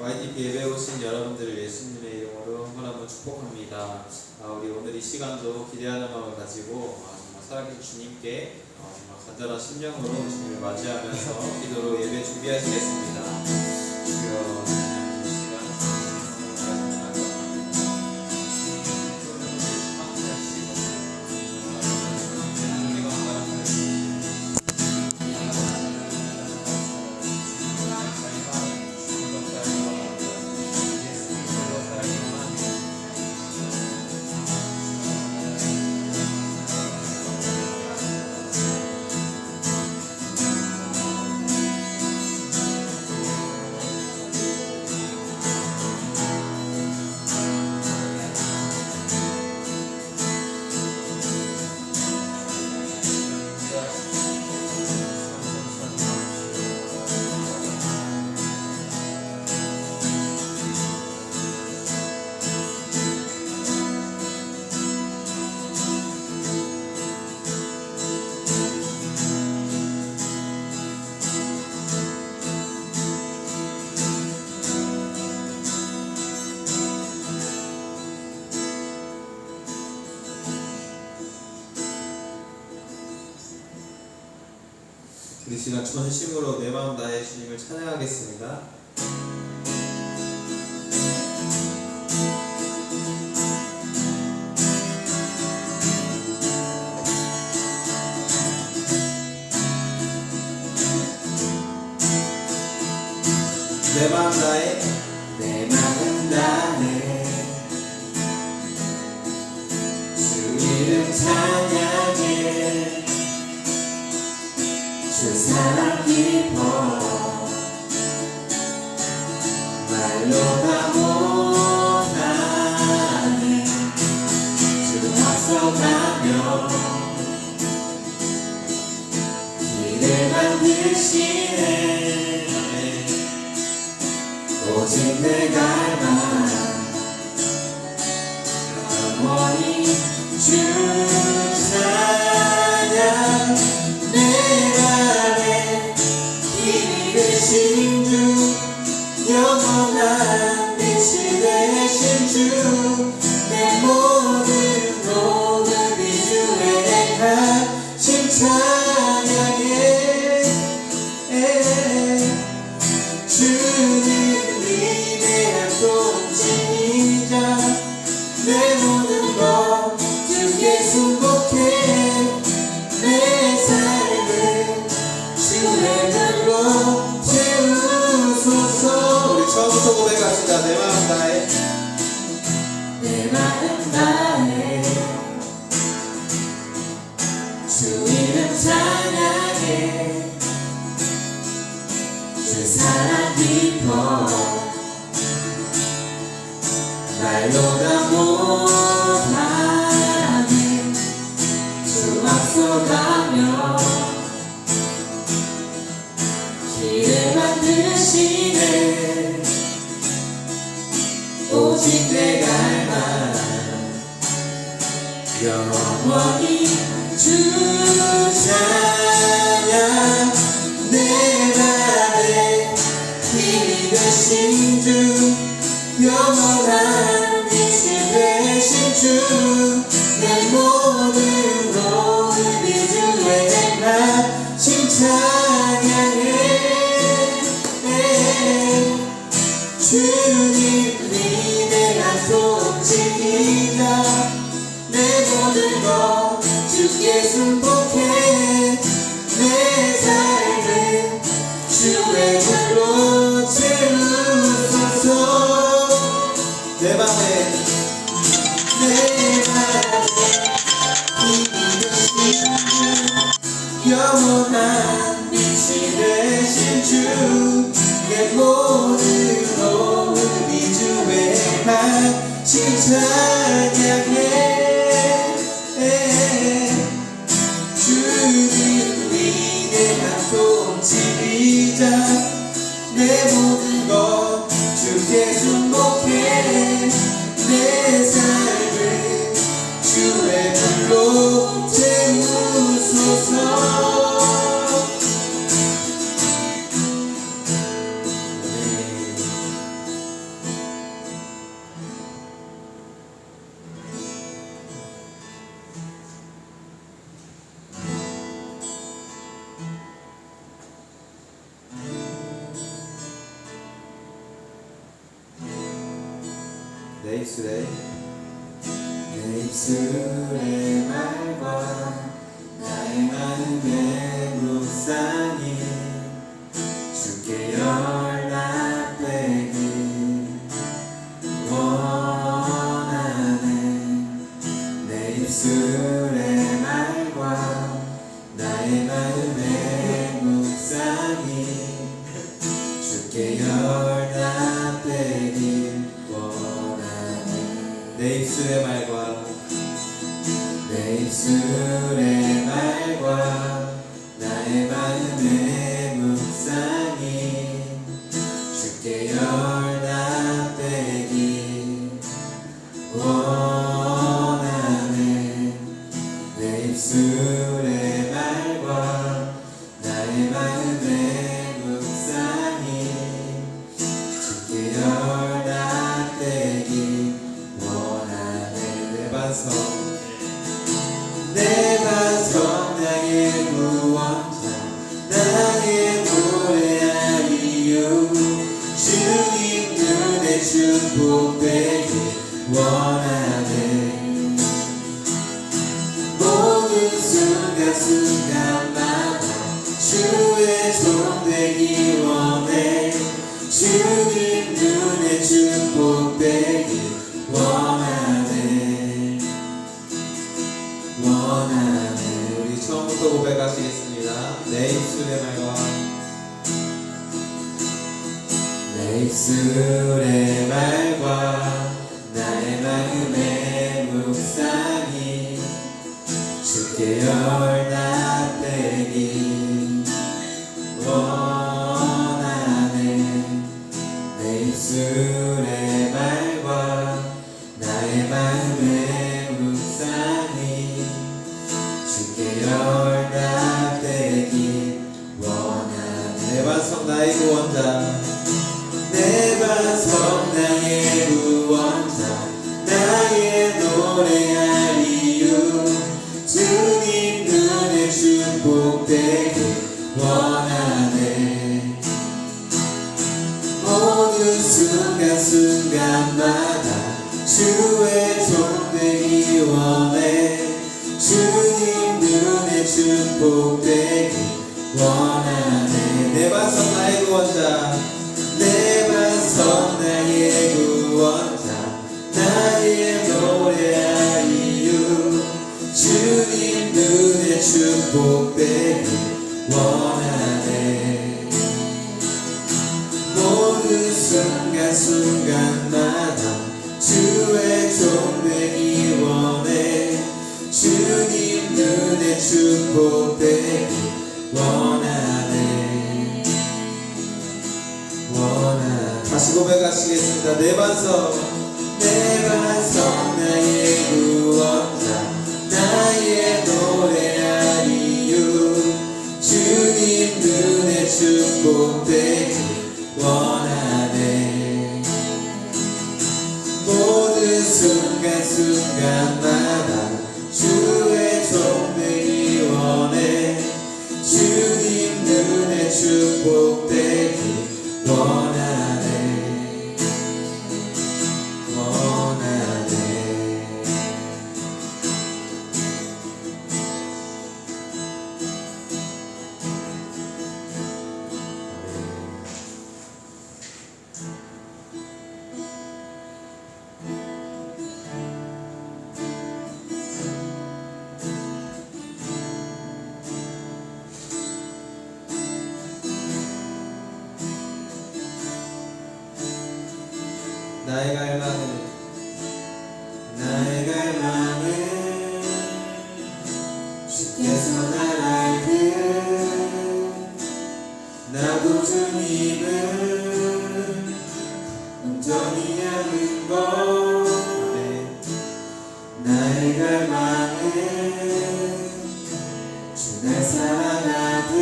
YTP 예배 오신 여러분들을 예수님의 이름으로 한번 축복합니다. 우리 오늘 이 시간도 기대하는 마음을 가지고 정말 살아계신 주님께 정말 간절한 심령으로 주님을 맞이하면서 기도로 예배 준비하시겠습니다. 주여 이 시간 전심으로 내 마음 다해 주님을 찬양하겠습니다. 내 마음 다해 내 마음 다해 주 이름 찬양해 주 사랑 깊어 말로 다 못하네 주 앞서가며 길을 만드시네 오직 내가 알만 영원히 주 찬양 내 맘에 힘이 되신 주 영원한 빛이 되신 주 내 모든 몸을 비주에 행하신 찬양해 주님 위대한 통치이자 내 모든 것 주께 순복해 내 삶을 주의 별로 채우소서. 우리 처음부터 고백합시다. 내 마음 다해 내 마음 다해 주 이름 찬양해 주 사랑 깊어 말로 다 못하네 주 앞서가며 길을 만드시네 오직 내가 알만 영원히 주 찬양 내 맘에 힘이 되신 주 영원한 빛이 되신 주 내 모든 몸을 비주에 행하신 찬양해 주님 위대한 통치이자 내 모든 것 주께 순복해 내 삶을 주의 별로 채우소서. 내 맘에 힘이 되신 주 영원한 빛이 되신 주 내 모든 몸을 비주에 행하신 찬양해 주님 위대한 통치이자 내 모든 것 주께 순복해 내 삶을 주의 불로 채우소서. 내 입술에 내 입술의 말과 나의 마음의 묵상이 주께 연락되길 원하네. 내 입술의 말과 나의 마음의 묵상이 주께 연락되길 원하네. 내 입술의 말과 내 입술의 말과 나의 마음의 묵상이 주께 연락되길 원하네. 내 입술의 말과 나의 마음의 묵상이 주께 연락되길 원하네. 내 반석 내 반석 나의 구원자 나의 노래할 이유 주님 눈에 축복되길 원하네. 모든 순간순간마다 주의 종 되기 원해. 주님 눈에 축복되길 원하네. 원하네. 우리 처음부터 고백하시겠습니다. 내 입술의 말과 내 입술의 말과 나의 마음의 묵상이 주께 연락되길 원하네. 내 입술의 말과 나의 마음의 묵상이 주께 연락되길 원하네. 내 반석 나의 구원자 내 반석 나의 구원자 나의 노래할 이유 주님 눈에 축복되길 원하네. 모든 순간순간마다 주의 종 되기 원해. 주님 눈에 축복되길 원하네. 내 반석 나의 구원자 내 반석 나의 구원자 나의 노래할 이유 주님 눈에 축복되길 원하네. 모든 순간순간마다 주의 종 되기 원해. 주님 눈에 축복되길 원하네. 원하네. 다시 고백하시겠습니다. 내 반석 내 반석 나의 구원자 나의 노래할 이유 주님 눈에 축복되길 원하네. 모든 순간순간마다 주의 종 되기 원해. 주님 눈에 축복되길 원하네. 원하네. 나의 갈망은 나의 갈망은 주께서 날 알듯 나도 주님을 온전히 아는 것. 나의 갈망은 주 날 사랑하듯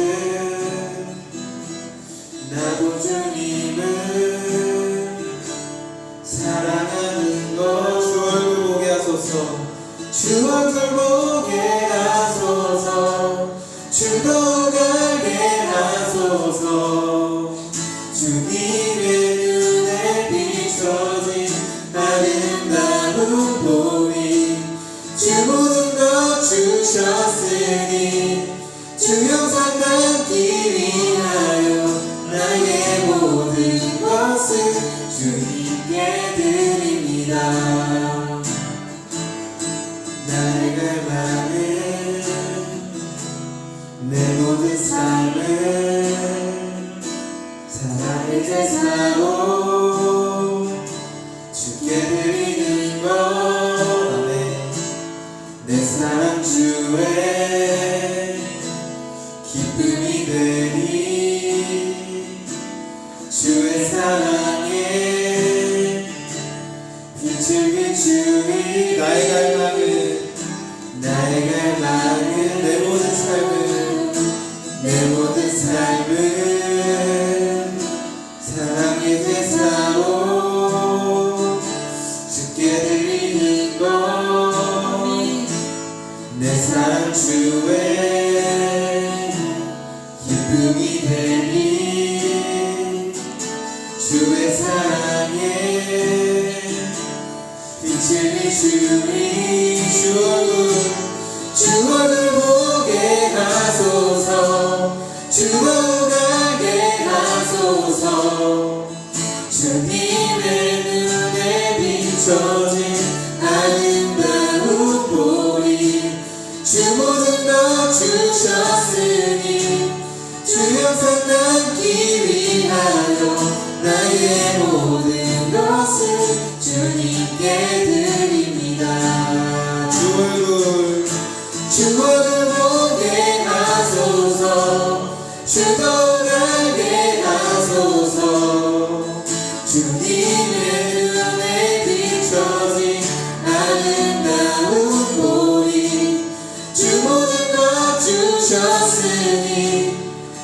나도 주님을 사랑하는 것. 주 얼굴 보게 하소서 주 얼굴 보게 하소서. 주도 알게 하소서. 주님의 눈에 비춰진 나는 주셨으니 주 영상 담기 위하여 나의 모든 것을 주님께 드립니다. 나의 갈망은 내 모든 삶을 사랑의 제사로 주께 드리는 것. 내 사랑 주의 기쁨이 되니 주의 사랑에 빛을 비추니 나의 갈망은 내 모든 삶은 사랑의 제사로 주께 드리는 것. 내 사랑 주의 기쁨이 되니 주의 사랑에 빛을 비추니 주 얼굴 보게 하소서. 주로 가게 하소서. 주님의 눈에 비춰진 아름다운 보리 주 모든 것 주셨으니 주 영상 남기 위하여 나의 모든 것을 주님께 드립니다. 주 얼굴 보게 하소서. 주도 가게 하소서. 주님의 눈에 비춰진 아름다운 보리 주 모든 것 주셨으니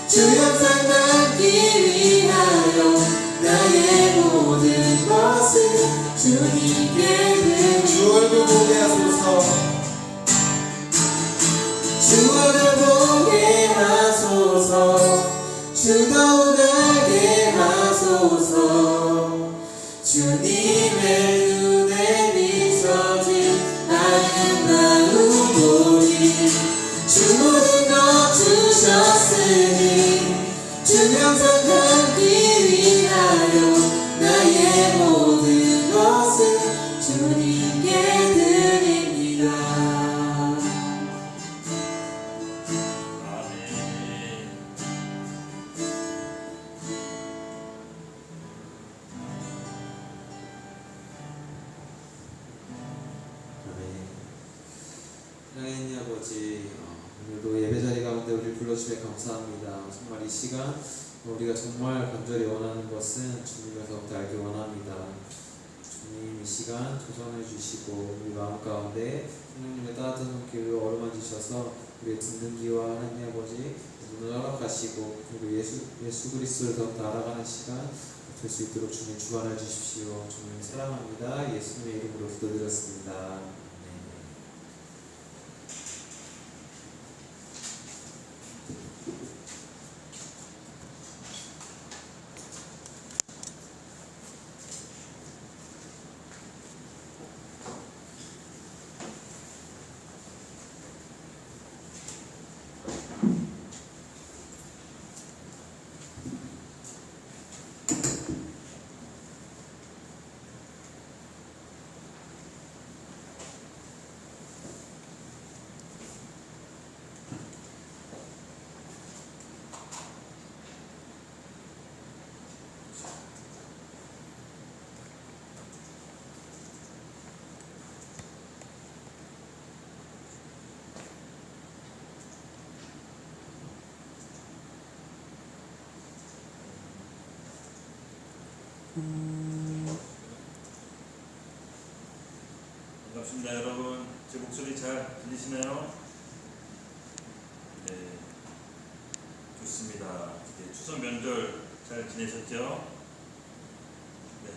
주 영상 남기 위하여 나의 모든 것을 주님께 드립니다. 주 얼굴 보게 하소서. 주 얼굴 보게 하소서. 주도 가게 하소서. 주님의 눈에 비춰진 아름다운 보리 주 모든 것 주셨으니 주 영상 담기 위하여 나의 모든 것을 주님께 드립니다. 하나님 아버지, 오늘도 예배 자리 가운데 우리를 불러주시에 감사합니다. 정말 이 시간 우리가 정말 간절히 원하는 것은 주님을 더욱더 알기 원합니다. 주님 이 시간 조정해 주시고 우리 마음 가운데 성령님의 따뜻한 손길로 어루만지셔서 우리의 듣는 귀와 하나님 아버지 눈을 허락하시고 그리고 예수 그리스도를 더욱더 알아가는 시간 될 수 있도록 주님 주관해 주십시오. 주님 사랑합니다. 예수님의 이름으로 기도드렸습니다. 반갑습니다, 여러분. 제 목소리 잘 들리시나요? 네, 좋습니다. 네, 추석 명절 잘 지내셨죠? 네,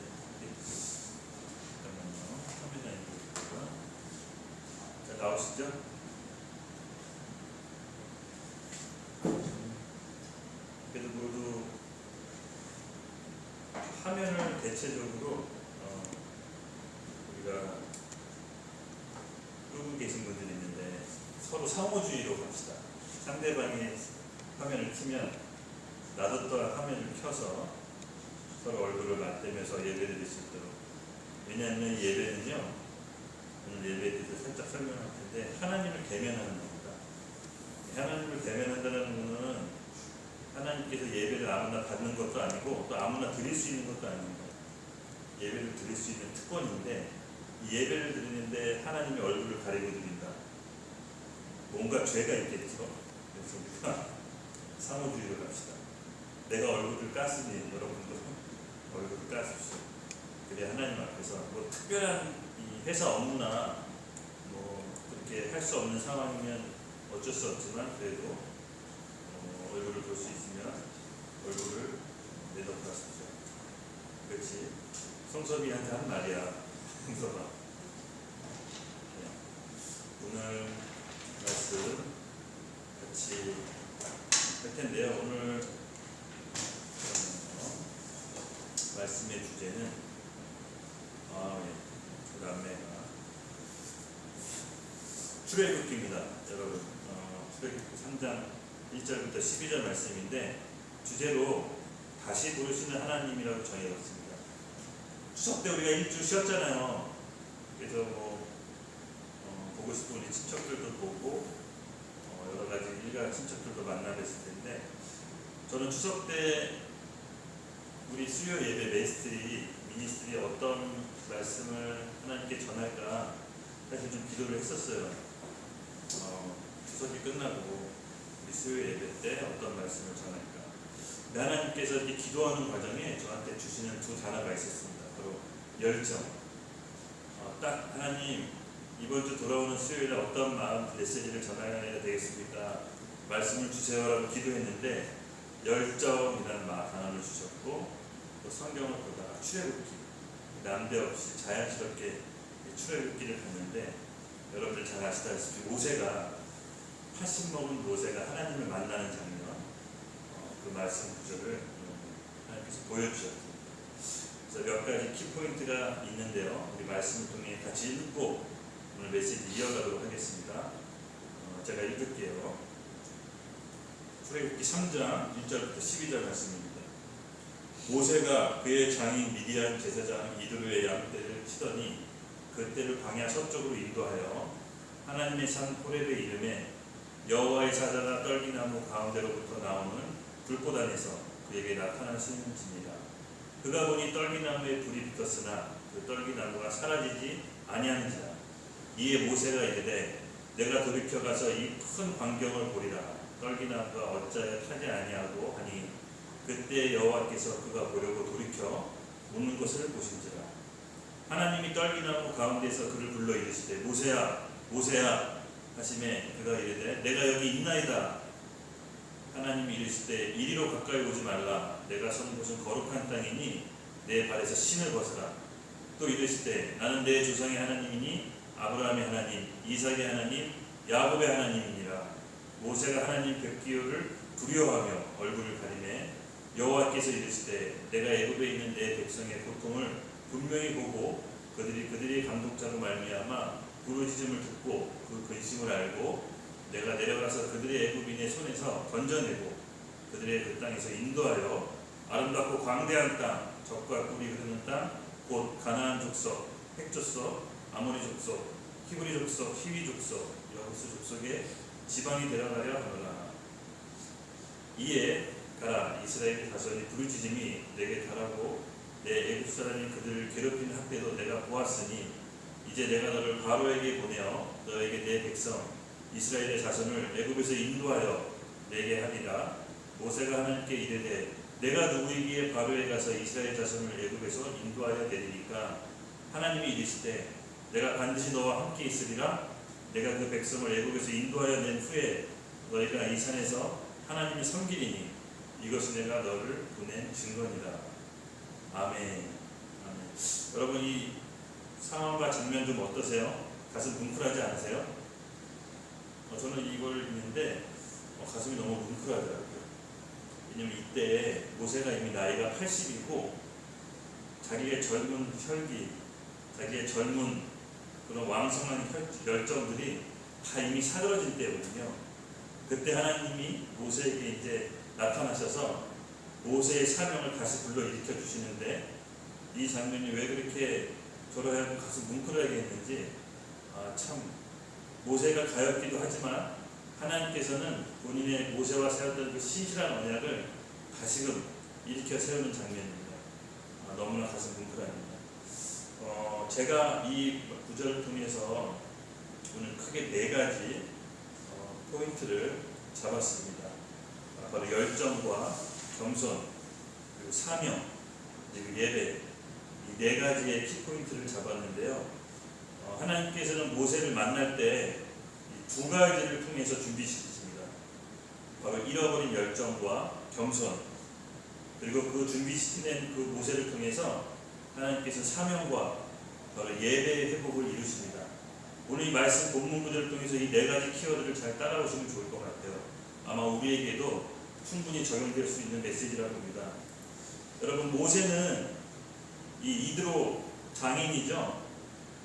잠깐만요. 화면이 안 보이니까. 자, 나오시죠? 그래도 모두 화면을 대체적으로 우리가 끄고 계신 분들이 있는데 서로 상호주의로 갑시다. 상대방이 화면을 켜면 나도 또한 화면을 켜서 서로 얼굴을 맞대면서 예배드릴 수 있도록. 왜냐하면 예배는요, 오늘 예배에 대해서 살짝 설명할 텐데, 하나님을 대면하는 겁니다. 하나님을 대면한다는 것은 하나님께서 예배를 아무나 받는 것도 아니고 또 아무나 드릴 수 있는 것도 아닙니다. 예배를 드릴 수 있는 특권인데, 이 예배를 드리는데 하나님의 얼굴을 가리고 드린다. 뭔가 죄가 있겠죠. 그래서 우리가 상호주의로 갑시다. 내가 얼굴을 깠으니 여러분도 얼굴을 까십시오. 그래 하나님 앞에서 뭐 특별한 이 회사 업무나 뭐 그렇게 할 수 없는 상황이면 어쩔 수 없지만 그래도 얼굴을 볼 수 있으면 얼굴을 내덕하십시오. 그렇지. 성섭이한테 한 말이야. 성섭아. 네. 오늘 말씀 같이 할 텐데요. 오늘 말씀의 주제는 그 남매가 출애굽기입니다. 여러분 출애굽기 3장 1절부터 12절 말씀인데 주제로 다시 부르시는 하나님이라고 정해졌습니다. 추석 때 우리가 일주 쉬었잖아요. 그래서 보고 싶은 우리 친척들도 보고 여러 가지 일가 친척들도 만나 뵀을 텐데 저는 추석 때 우리 수요 예배 미니스트리 어떤 말씀을 하나님께 전할까 사실 좀 기도를 했었어요. 추석이 끝나고 우리 수요 예배 때 어떤 말씀을 전할까. 하나님께서 이렇게 기도하는 과정에 저한테 주시는 두 단어가 있었습니다. 바로 열정. 딱 하나님 이번 주 돌아오는 수요일에 어떤 마음 메시지를 전해야 되겠습니까? 말씀을 주세요라고 기도했는데 열정이라는 단어를 주셨고 또 성경을 보다가 출애굽기 난데없이 자연스럽게 출애굽기를 갔는데 여러분들 잘 아시다시피 모세가 80 먹은 모세가 하나님을 만나는 장면 그 말씀 구절을 하나님께서 보여주셨습니다. 그래서 몇 가지 키포인트가 있는데요. 우리 말씀을 통해 같이 읽고 오늘 메시지 이어가도록 하겠습니다. 제가 읽을게요. 출애굽기 3장 1절부터 12절 말씀입니다. 모세가 그의 장인 미디안 제사장 이드로의 양떼를 치더니 그 떼를 광야 서쪽으로 인도하여 하나님의 산 호렙의 이름에 여호와의 사자가 떨기나무 가운데로부터 나오는 불꽃 안에서 그에게 나타나시는지니라. 그가 보니 떨기나무에 불이 붙었으나 그 떨기나무가 사라지지 아니하는지라. 이에 모세가 이르되 내가 돌이켜 가서 이 큰 광경을 보리라. 떨기나무가 어찌하여 타지 아니하고 하니 그때 여호와께서 그가 보려고 돌이켜 오는 것을 보신지라. 하나님이 떨기나무 가운데서 그를 불러 이르시되 모세야 모세야 하시매 그가 이르되 내가 여기 있나이다. 하나님이 이르시되 이리로 가까이 오지 말라. 내가 선 곳은 거룩한 땅이니 내 발에서 신을 벗으라. 또 이르시되 나는 내 조상의 하나님이니 아브라함의 하나님 이삭의 하나님 야곱의 하나님이니라. 모세가 하나님 뵙기를 두려워하며 얼굴을 가리매 여호와께서 이르시되 내가 애굽에 있는 내 백성의 고통을 분명히 보고 그들이 감독자로 말미암아 부르짖음을 듣고 그 근심을 알고 내가 내려가서 그들의 애굽인의 손에서 건져내고 그들의 그 땅에서 인도하여 아름답고 광대한 땅 젖과 꿀이 흐르는 땅 곧 가나안 족속 헷 족속 아모리 족속 히브리 족속 히위 족속 여부스 족속의 지방이 데려가려 하노라. 이에 가라. 이스라엘 자손이 부르짖음이 내게 달하고 내 애굽 사람이 그들을 괴롭히는 학대도 내가 보았으니 이제 내가 너를 바로에게 보내어 너에게 내 백성 이스라엘의 자손을 애굽에서 인도하여 내게 하리라. 모세가 하나님께 이르되 내가 누구이기에 바로에 가서 이스라엘 자손을 애굽에서 인도하여 내리니까 하나님이 이르시되 내가 반드시 너와 함께 있으리라. 내가 그 백성을 애굽에서 인도하여 낸 후에 너희가 이 산에서 하나님을 섬기리니 이것이 내가 너를 보낸 증거니라. 아멘. 아멘. 여러분 이 상황과 장면 좀 어떠세요? 가슴 뭉클하지 않으세요? 저는 이걸 읽는데 가슴이 너무 뭉클하더라고요. 왜냐면 이때 모세가 이미 나이가 80이고 자기의 젊은 혈기, 자기의 젊은 그런 왕성한 열정들이 다 이미 사그러진 때거든요. 그때 하나님이 모세에게 이제 나타나셔서 모세의 사명을 다시 불러일으켜 주시는데, 이 장면이 왜 그렇게 저를 하여금 가슴 뭉클하게 했는지, 참 모세가 가엾기도 하지만 하나님께서는 본인의 모세와 세웠던 그 신실한 언약을 다시금 일으켜 세우는 장면입니다. 너무나 가슴 뭉클합니다. 제가 이 구절을 통해서 오늘 크게 4가지 포인트를 잡았습니다. 바로 열정과 겸손, 그리고 사명, 그리고 예배, 이 4가지의 키포인트를 잡았는데요. 하나님께서는 모세를 만날 때 이 2가지를 통해서 준비시키십니다. 바로 잃어버린 열정과 겸손, 그리고 그 준비시키는 그 모세를 통해서 하나님께서 사명과 바로 예배의 회복을 이루십니다. 오늘 이 말씀 본문 구절을 통해서 이 4가지 키워드를 잘 따라오시면 좋을 것 같아요. 아마 우리에게도 충분히 적용될 수 있는 메시지라고 봅니다. 여러분, 모세는 이 이드로 장인이죠.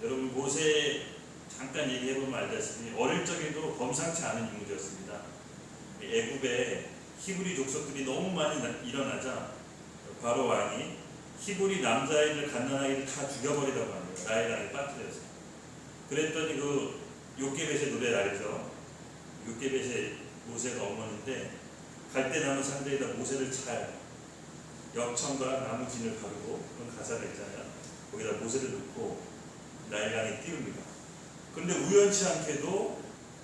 여러분, 모세 잠깐 얘기해보면 알다시피 어릴 적에도 범상치 않은 인물이었습니다. 애굽에 히브리 족속들이 너무 많이 일어나자 바로 왕이 히브리 남자애들 갓난아이를 다 죽여버리라고 합니다. 나일강에 빠뜨려서. 그랬더니 그 욥게벳의 노래 알죠? 욥게벳의 모세가 어머니인데, 갈대나무 상대에다 모세를 차요. 역청과 나무진을 가르고, 그런 가사가 있잖아요. 거기다 모세를 넣고 나일강에 띄웁니다. 그런데 우연치 않게도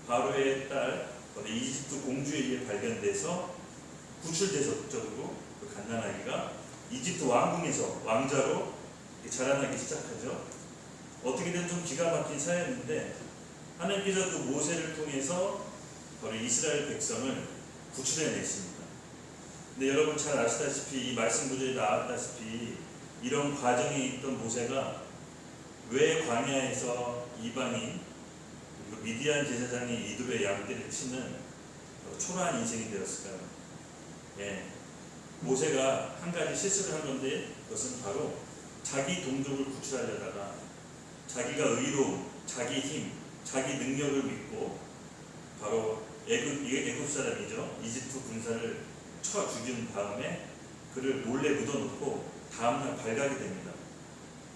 바로의 딸, 이집트 공주에 의해 발견돼서 구출돼서 국적으로 그 갓난아기가 이집트 왕궁에서 왕자로 자라나기 시작하죠. 어떻게든 좀 기가 막힌 사연인데, 하나님께서 그 모세를 통해서 바로 이스라엘 백성을 구출해냈습니다. 근데 여러분 잘 아시다시피, 이 말씀 구절에 나왔다시피 이런 과정에 있던 모세가 왜 광야에서 이방인 그리고 미디안 제사장이 이두로의 양떼를 치는 초라한 인생이 되었을까요? 모세가 한 가지 실수를 한 건데, 그것은 바로 자기 동족을 구출하려다가 자기가 의로움, 자기 힘, 자기 능력을 믿고 바로 애굽 사람이죠. 이집트 군사를 쳐 죽인 다음에 그를 몰래 묻어놓고 다음날 발각이 됩니다.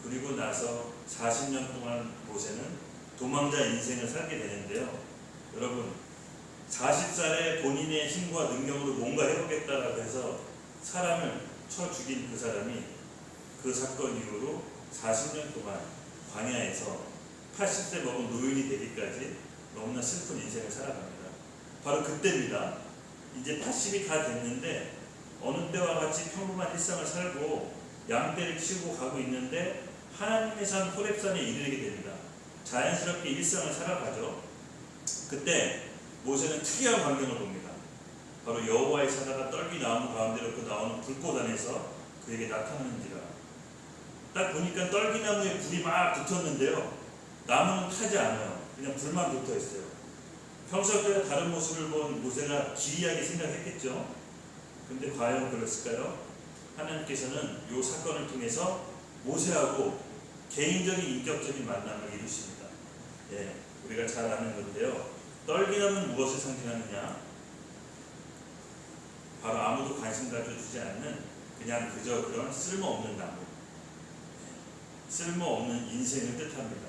그리고 나서 40년 동안 모세는 도망자 인생을 살게 되는데요. 여러분, 40살에 본인의 힘과 능력으로 뭔가 해보겠다라고 해서 사람을 쳐 죽인 그 사람이 그 사건 이후로 40년 동안 광야에서 80세 먹은 노인이 되기까지 너무나 슬픈 인생을 살아갑니다. 바로 그때입니다. 이제 80이 다 됐는데 어느 때와 같이 평범한 일상을 살고 양떼를 치고 가고 있는데 하나님의 산 호렙산에 이르게 됩니다. 자연스럽게 일상을 살아가죠. 그때 모세는 특이한 광경을 봅니다. 바로 여호와의 사자가 떨기나무 가운데로 나오는 불꽃 안에서 그에게 나타나는지라. 딱 보니까 떨기나무에 불이 막 붙었는데요. 나무는 타지 않아요. 그냥 불만 붙어 있어요. 평소에 다른 모습을 본 모세가 기이하게 생각했겠죠. 근데 과연 그랬을까요? 하나님께서는 이 사건을 통해서 모세하고 개인적인 인격적인 만남을 이루십니다. 우리가 잘 아는 건데요. 떨기나무는 무엇을 상징하느냐? 바로 아무도 관심 가져주지 않는 그냥 그저 그런 쓸모없는 나무, 쓸모없는 인생을 뜻합니다.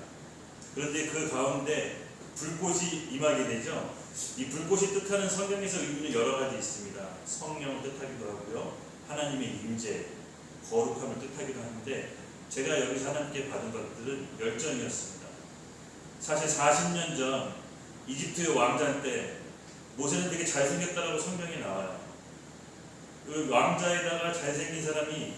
그런데 그 가운데 불꽃이 임하게 되죠. 이 불꽃이 뜻하는 성경에서 의미는 여러 가지 있습니다. 성령을 뜻하기도 하고요, 하나님의 임재, 거룩함을 뜻하기도 하는데, 제가 여기서 하나님께 받은 것들은 열정이었습니다. 사실 40년 전 이집트의 왕자 때 모세는 되게 잘생겼다라고 성경에 나와요. 그 왕자에다가 잘생긴 사람이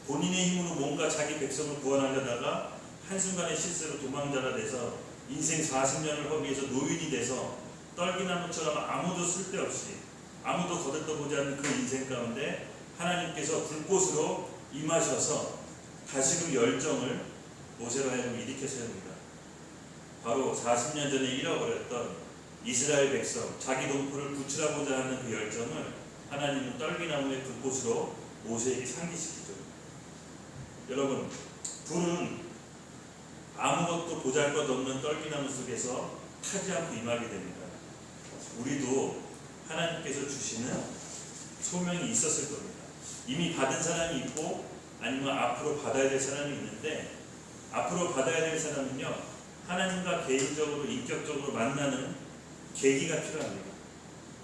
본인의 힘으로 뭔가 자기 백성을 구원하려다가 한순간의 실수로 도망자가 돼서 인생 40년을 허비해서 노인이 돼서 떨기나무처럼 아무도 쓸데없이 아무도 거들떠보지 않는 그 인생 가운데 하나님께서 불꽃으로 임하셔서 다시금 열정을 모세로 하여금 일으켜 세웁니다. 바로 40년 전에 잃어버렸던 이스라엘 백성, 자기 동포를 구출하고자 하는 그 열정을 하나님은 떨기나무의 불꽃으로 모세에게 상기시키죠. 여러분, 불은 아무것도 보잘것없는 떨기나무 속에서 타지 않고 임하게 됩니다. 우리도 하나님께서 주시는 소명이 있었을 겁니다. 이미 받은 사람이 있고 아니면 앞으로 받아야 될 사람이 있는데, 앞으로 받아야 될 사람은요, 하나님과 개인적으로 인격적으로 만나는 계기가 필요합니다.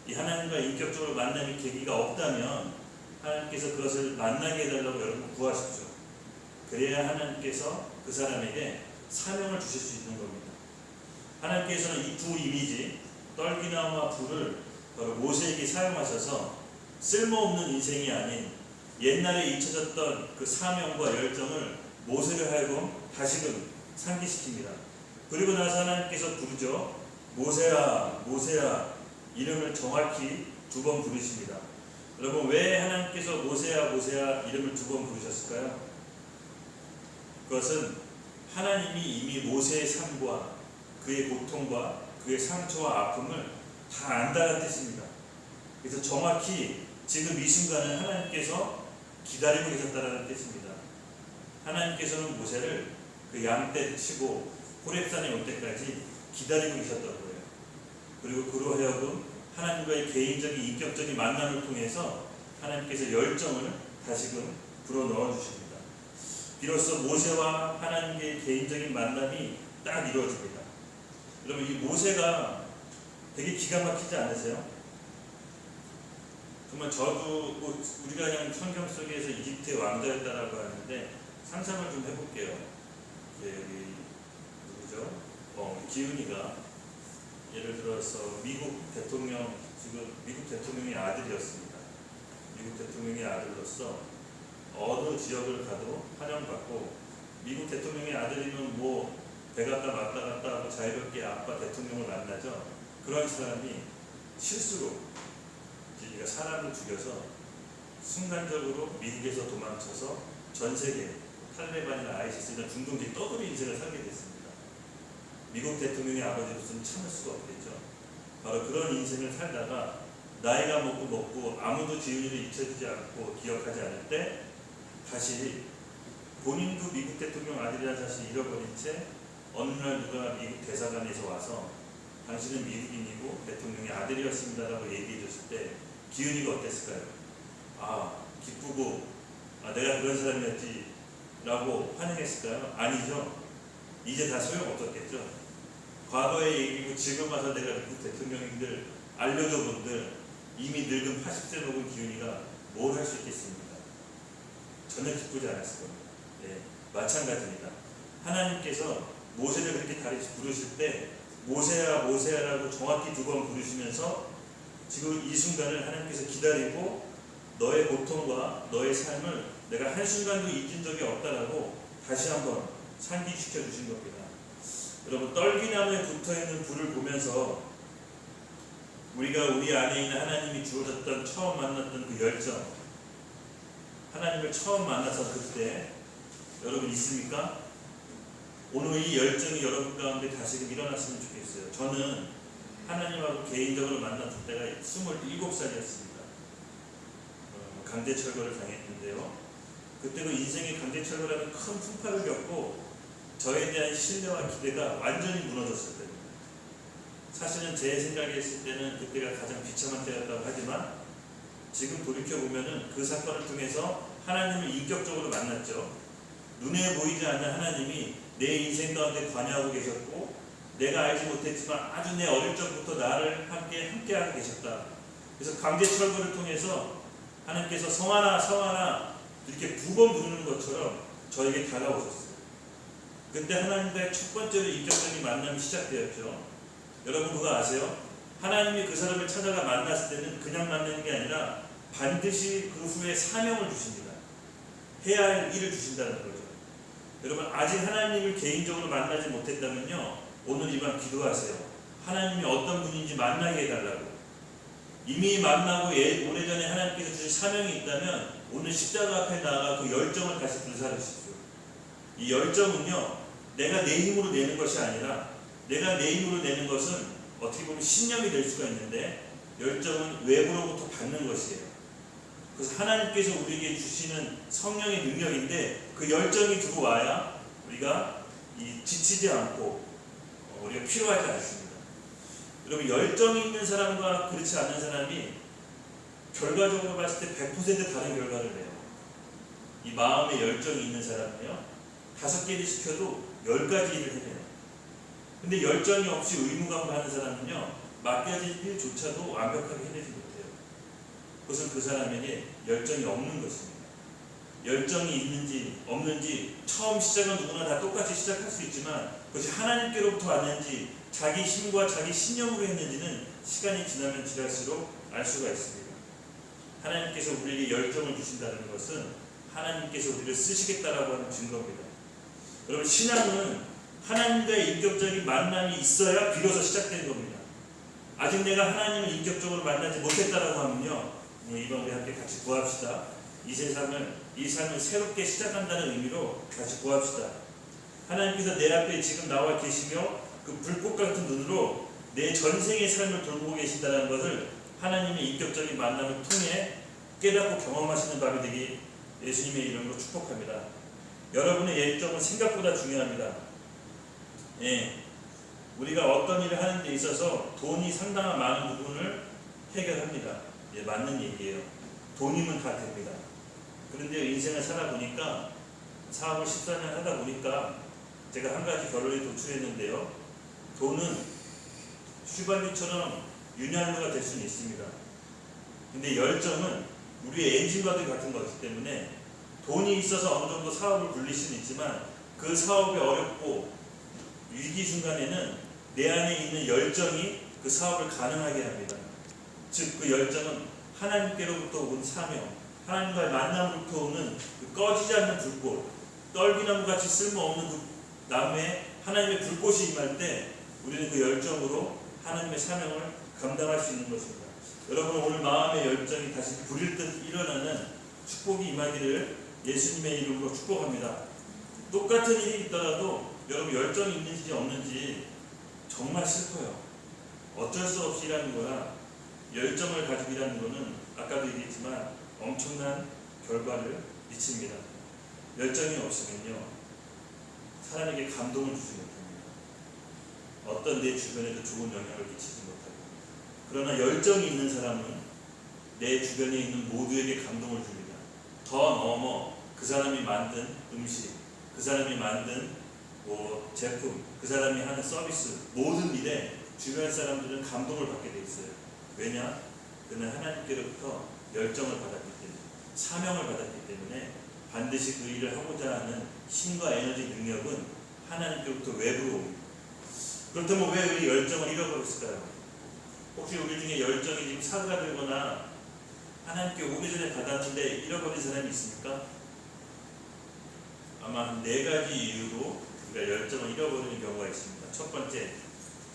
이 하나님과 인격적으로 만나는 계기가 없다면 하나님께서 그것을 만나게 해달라고 여러분 구하십시오. 그래야 하나님께서 그 사람에게 사명을 주실 수 있는 겁니다. 하나님께서는 이 두 이미지, 떨기나무와 불을 바로 모세에게 사용하셔서 쓸모없는 인생이 아닌 옛날에 잊혀졌던 그 사명과 열정을 모세를 하여금 다시금 상기시킵니다. 그리고 나서 하나님께서 부르죠. 모세야, 모세야, 이름을 정확히 2번 부르십니다. 여러분, 왜 하나님께서 모세야, 모세야 이름을 2번 부르셨을까요? 그것은 하나님이 이미 모세의 삶과 그의 고통과 그의 상처와 아픔을 다 안다는 뜻입니다. 그래서 정확히 지금 이 순간은 하나님께서 기다리고 계셨다는 뜻입니다. 하나님께서는 모세를 그 양떼 치고 호렙산에 올 때까지 기다리고 계셨던 거예요. 그리고 그로 하여금 하나님과의 개인적인 인격적인 만남을 통해서 하나님께서 열정을 다시금 불어넣어 주십니다. 비로소 모세와 하나님의 개인적인 만남이 딱 이루어집니다. 여러분, 이 모세가 되게 기가 막히지 않으세요? 정말 저도 우리가 그냥 성경 속에서 이집트의 왕자였다라고 하는데 상상을 좀 해볼게요. 여기 누구죠? 기훈이가 예를 들어서 미국 대통령, 지금 미국 대통령의 아들이었습니다. 미국 대통령의 아들로서 어느 지역을 가도 환영받고, 미국 대통령의 아들이면 뭐 배갔다 왔다 갔다 하고 자유롭게 아빠 대통령을 만나죠. 그런 사람이 실수로 그러니까 사람을 죽여서 순간적으로 미국에서 도망쳐서 전 세계 탈레반이나 아이시스 이런 중동지 떠돌이 인생을 살게 됐습니다. 미국 대통령의 아버지로서는 참을 수가 없겠죠. 바로 그런 인생을 살다가 나이가 먹고 아무도 지은이를 잊혀지지 않고 기억하지 않을 때 다시 본인도 미국 대통령 아들이라는 사실을 잃어버린 채 어느 날 누가 미국 대사관에서 와서 당신은 미국인이고 대통령의 아들이었습니다라고 얘기해 줬을 때 기은이가 어땠을까요? 기쁘고 내가 그런 사람이었지 라고 환영했을까요? 아니죠. 이제 다 소용없었겠죠. 과거의 얘기고 지금 와서 내가 미국 대통령님들 알려줘 본들 이미 늙은 80세 먹은 기은이가 뭘 할 수 있겠습니까? 전혀 기쁘지 않았을 겁니다. 네, 마찬가지입니다. 하나님께서 모세를 그렇게 다시 부르실 때 모세야 모세야라고 정확히 2번 부르시면서 지금 이 순간을 하나님께서 기다리고 너의 고통과 너의 삶을 내가 한순간도 잊은 적이 없다라고 다시 한번 상기시켜 주신 겁니다. 여러분, 떨기나무에 붙어있는 불을 보면서 우리가 우리 안에 있는 하나님이 주어졌던 처음 만났던 그 열정, 하나님을 처음 만나서 그때 여러분 있습니까? 오늘 이 열정이 여러분 가운데 다시금 일어났으면 좋겠어요. 저는 하나님하고 개인적으로 만났을 때가 27살이었습니다. 강제철거를 당했는데요. 그때도 인생의 강제철거라는 큰 풍파를 겪고 저에 대한 신뢰와 기대가 완전히 무너졌을 때입니다. 사실은 제 생각에 했을 때는 그때가 가장 비참한 때였다고 하지만 지금 돌이켜보면 그 사건을 통해서 하나님을 인격적으로 만났죠. 눈에 보이지 않는 하나님이 내 인생 가운데 관여하고 계셨고 내가 알지 못했지만 아주 내 어릴 적부터 나를 함께하고 계셨다. 그래서 강제철거를 통해서 하나님께서 성하나 성하나 이렇게 2번 부르는 것처럼 저에게 다가오셨어요. 그때 하나님과의 첫 번째로 인격적인 만남이 시작되었죠. 여러분 그거 아세요? 하나님이 그 사람을 찾아가 만났을 때는 그냥 만나는 게 아니라 반드시 그 후에 사명을 주십니다. 해야 할 일을 주신다는 거죠. 여러분 아직 하나님을 개인적으로 만나지 못했다면요, 오늘 이 밤 기도하세요. 하나님이 어떤 분인지 만나게 해달라고. 이미 만나고 오래전에 하나님께서 주신 사명이 있다면 오늘 십자가 앞에 나아가 그 열정을 다시 불사르십시오. 이 열정은요, 내가 내 힘으로 내는 것이 아니라 내가 내 힘으로 내는 것은 어떻게 보면 신념이 될 수가 있는데 열정은 외부로부터 받는 것이에요. 그래서 하나님께서 우리에게 주시는 성령의 능력인데 그 열정이 들어와야 우리가 지치지 않고 우리가 필요하지 않습니다. 여러분 열정이 있는 사람과 그렇지 않은 사람이 결과적으로 봤을 때 100% 다른 결과를 내요. 이 마음에 열정이 있는 사람은요 5개를 시켜도 10가지 일을 해내요. 근데 열정이 없이 의무감을 하는 사람은요 맡겨진 일조차도 완벽하게 해내지 못해요. 그것은 그 사람에게 열정이 없는 것입니다. 열정이 있는지 없는지 처음 시작은 누구나 다 똑같이 시작할 수 있지만 그것이 하나님께로부터 왔는지 자기 힘과 자기 신념으로 했는지는 시간이 지나면 지날수록 알 수가 있습니다. 하나님께서 우리에게 열정을 주신다는 것은 하나님께서 우리를 쓰시겠다라고 하는 증거입니다. 여러분 신앙은 하나님과의 인격적인 만남이 있어야 비로소 시작되는 겁니다. 아직 내가 하나님을 인격적으로 만나지 못했다라고 하면요 이번 우리 함께 같이 구합시다. 이 삶을 새롭게 시작한다는 의미로 같이 구합시다. 하나님께서 내 앞에 지금 나와 계시며 그 불꽃 같은 눈으로 내 전생의 삶을 돌보고 계신다는 것을 하나님의 인격적인 만남을 통해 깨닫고 경험하시는 밤이 되기 예수님의 이름으로 축복합니다. 여러분의 열정은 생각보다 중요합니다. 우리가 어떤 일을 하는 데 있어서 돈이 상당한 많은 부분을 해결합니다. 맞는 얘기예요. 돈이면 다 됩니다. 그런데 인생을 살아보니까 사업을 14년 하다 보니까 제가 한 가지 결론에 도출했는데요. 돈은 휘발유처럼 윤활유가 될 수는 있습니다. 근데 열정은 우리의 엔진과도 같은 것이기 때문에 돈이 있어서 어느 정도 사업을 굴릴 수는 있지만 그 사업이 어렵고 위기 순간에는 내 안에 있는 열정이 그 사업을 가능하게 합니다. 즉 그 열정은 하나님께로부터 온 사명, 하나님과의 만남으로부터 오는 그 꺼지지 않는 불꽃, 떨기나무같이 쓸모없는 그 나무에 하나님의 불꽃이 임할 때 우리는 그 열정으로 하나님의 사명을 감당할 수 있는 것입니다. 여러분 오늘 마음의 열정이 다시 불일 듯 일어나는 축복이 임하기를 예수님의 이름으로 축복합니다. 똑같은 일이 있더라도 여러분 열정이 있는지 없는지 정말 슬퍼요. 어쩔 수 없이 일하는 거라 열정을 가지고 일하는 거는 아까도 얘기했지만 엄청난 결과를 미칩니다. 열정이 없으면요 사람에게 감동을 주지 못합니다. 어떤 내 주변에도 좋은 영향을 끼치지 못하고, 그러나 열정이 있는 사람은 내 주변에 있는 모두에게 감동을 줍니다. 더 넘어 그 사람이 만든 음식, 그 사람이 만든 제품, 그 사람이 하는 서비스, 모든 일에 주변 사람들은 감동을 받게 돼 있어요. 왜냐? 그는 하나님께로부터 열정을 받았기 때문에, 사명을 받았기 때문에 반드시 그 일을 하고자 하는 힘과 에너지, 능력은 하나님께로부터 외부로 옵니다. 그렇다면 왜 우리 열정을 잃어버렸을까요? 혹시 우리 중에 열정이 지금 사그라들거나 하나님께 오래전에 받았는데 잃어버린 사람이 있습니까? 아마 한 4가지 이유로 우리가 열정을 잃어버리는 경우가 있습니다. 첫 번째,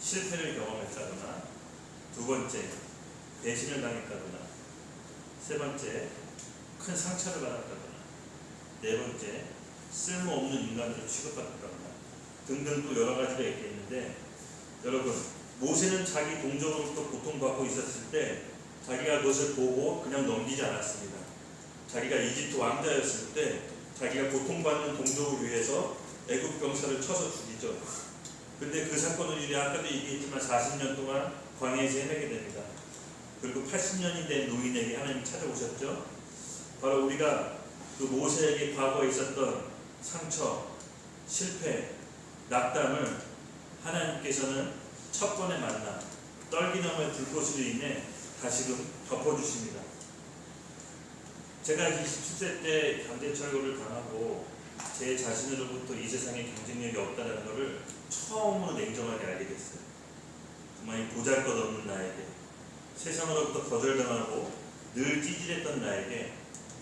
실패를 경험했다거나, 두 번째, 배신을 당했다거나, 세 번째, 큰 상처를 받았다거나, 네 번째, 쓸모없는 인간으로 취급받았다거나 등등 또 여러 가지가 있겠는데, 여러분 모세는 자기 동족으로부터 고통받고 있었을 때 자기가 그것을 보고 그냥 넘기지 않았습니다. 자기가 이집트 왕자였을 때 자기가 고통받는 동족을 위해서 애굽 병사를 쳐서 죽이죠. 근데 그 사건을 이래 아까도 얘기했지만 40년 동안 광야에서 헤매게 됩니다. 그리고 80년이 된 노인에게 하나님이 찾아오셨죠. 바로 우리가 그 모세에게 과거에 있었던 상처, 실패, 낙담을 하나님께서는 첫 번의 만남, 떨기나무의 불꽃으로 인해 다시금 덮어주십니다. 제가 27세 때 강제철거를 당하고 제 자신으로부터 이 세상에 경쟁력이 없다는 것을 처음으로 냉정하게 알게 됐어요. 정말 이 보잘것없는 나에게, 세상으로부터 거절당하고 늘 찌질했던 나에게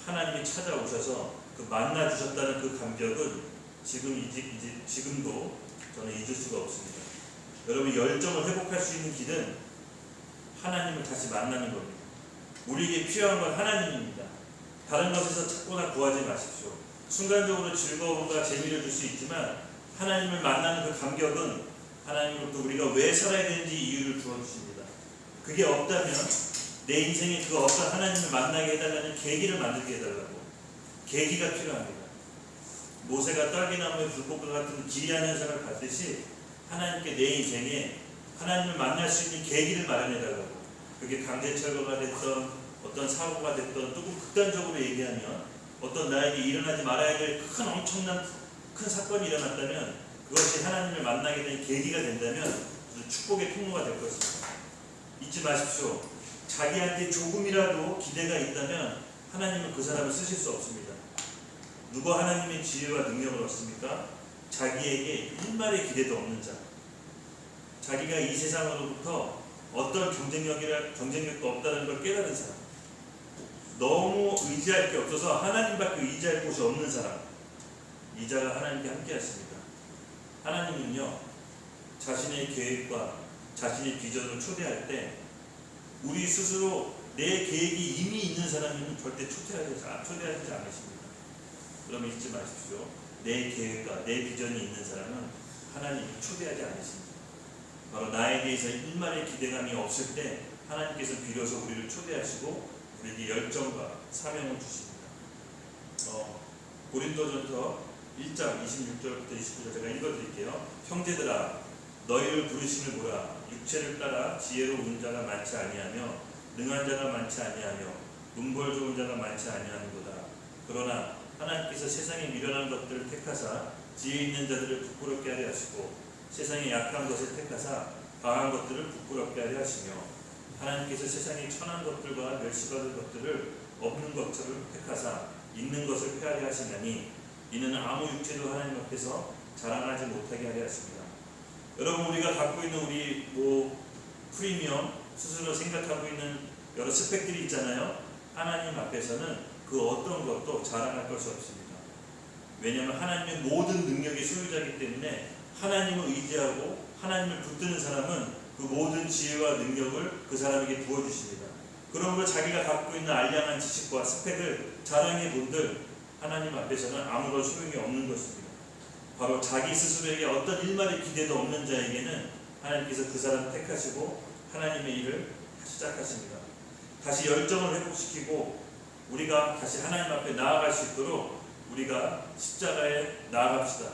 하나님이 찾아오셔서 그 만나주셨다는 그 감격은 지금도 저는 잊을 수가 없습니다. 여러분 열정을 회복할 수 있는 길은 하나님을 다시 만나는 겁니다. 우리에게 필요한 건 하나님입니다. 다른 것에서 찾거나 구하지 마십시오. 순간적으로 즐거움과 재미를 줄 수 있지만 하나님을 만나는 그 감격은 하나님으로부터 우리가 왜 살아야 되는지 이유를 주어주십니다. 그게 없다면 내 인생에 그 어떤 하나님을 만나게 해달라는 계기를 만들게 해달라고, 계기가 필요합니다. 모세가 떨기나무의 불꽃과 같은 기이한 현상을 받듯이 하나님께 내 인생에 하나님을 만날 수 있는 계기를 마련해달라고. 그게 강제 철거가 됐던 어떤 사고가 됐던 조금 극단적으로 얘기하면 어떤 나에게 일어나지 말아야 될 큰 엄청난 큰 사건이 일어났다면 그것이 하나님을 만나게 된 계기가 된다면 축복의 통로가 될 것입니다. 잊지 마십시오. 자기한테 조금이라도 기대가 있다면 하나님은 그 사람을 쓰실 수 없습니다. 누가 하나님의 지혜와 능력을 얻습니까? 자기에게 일말의 기대도 없는 자. 자기가 이 세상으로부터 어떤 경쟁력도 없다는 걸 깨달은 사람. 너무 의지할 게 없어서 하나님밖에 의지할 곳이 없는 사람. 이 자가 하나님께 함께 하십니다. 하나님은요, 자신의 계획과 자신의 비전을 초대할 때 우리 스스로 내 계획이 이미 있는 사람은 절대 초대하지 않으십니다. 그러면 잊지 마십시오. 내 계획과 내 비전이 있는 사람은 하나님이 초대하지 않으십니다. 바로 나에 대해서 일말의 기대감이 없을 때 하나님께서 비로소 우리를 초대하시고 우리에게 열정과 사명을 주십니다. 고린도전서 1장 26절부터 29절 제가 읽어드릴게요. 형제들아, 너희를 부르심을 보라. 육체를 따라 지혜로운 자가 많지 아니하며 능한 자가 많지 아니하며 문벌 좋은 자가 많지 아니하는도다. 그러나 하나님께서 세상에 미련한 것들을 택하사 지혜 있는 자들을 부끄럽게 하려 하시고 세상에 약한 것을 택하사 강한 것들을 부끄럽게 하려 하시며 하나님께서 세상에 천한 것들과 멸시받을 것들을 없는 것처럼 택하사 있는 것을 폐하려 하시나니 이는 아무 육체도 하나님 앞에서 자랑하지 못하게 하려 하십니다. 여러분, 우리가 갖고 있는 우리 프리미엄 스스로 생각하고 있는 여러 스펙들이 있잖아요. 하나님 앞에서는 그 어떤 것도 자랑할 것이 없습니다. 왜냐하면 하나님의 모든 능력의 소유자이기 때문에 하나님을 의지하고 하나님을 붙드는 사람은 그 모든 지혜와 능력을 그 사람에게 부어주십니다. 그러므로 자기가 갖고 있는 알량한 지식과 스펙을 자랑해 본들 하나님 앞에서는 아무런 소용이 없는 것입니다. 바로 자기 스스로에게 어떤 일말의 기대도 없는 자에게는 하나님께서 그 사람을 택하시고 하나님의 일을 시작하십니다. 다시 열정을 회복시키고 우리가 다시 하나님 앞에 나아갈 수 있도록 우리가 십자가에 나아갑시다.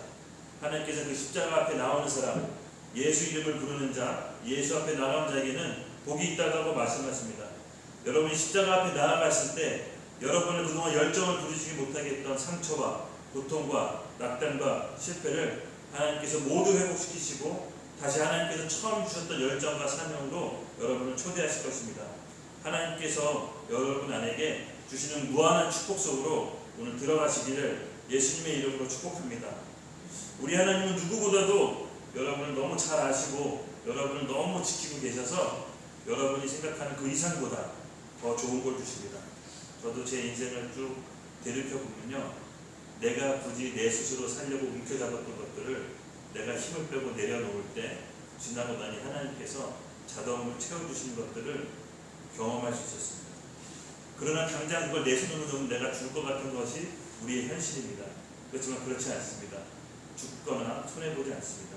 하나님께서 그 십자가 앞에 나오는 사람, 예수 이름을 부르는 자, 예수 앞에 나가는 자에게는 복이 있다고 말씀하십니다. 여러분이 십자가 앞에 나아갔을 때 여러분을 그동안 열정을 부르시지 못하게 했던 상처와 고통과 낙담과 실패를 하나님께서 모두 회복시키시고 다시 하나님께서 처음 주셨던 열정과 사명으로 여러분을 초대하실 것입니다. 하나님께서 여러분 안에게 주시는 무한한 축복 속으로 오늘 들어가시기를 예수님의 이름으로 축복합니다. 우리 하나님은 누구보다도 여러분을 너무 잘 아시고 여러분을 너무 지키고 계셔서 여러분이 생각하는 그 이상보다 더 좋은 걸 주십니다. 저도 제 인생을 쭉 되돌켜보면요, 내가 굳이 내 스스로 살려고 움켜잡았던 것들을 내가 힘을 빼고 내려놓을 때 지나고 나니 하나님께서 자동으로 채워주시는 것들을 경험할 수 있었습니다. 그러나 당장 그걸 내 손으로 놓으면 내가 죽을 것 같은 것이 우리의 현실입니다. 그렇지만 그렇지 않습니다. 죽거나 손해보지 않습니다.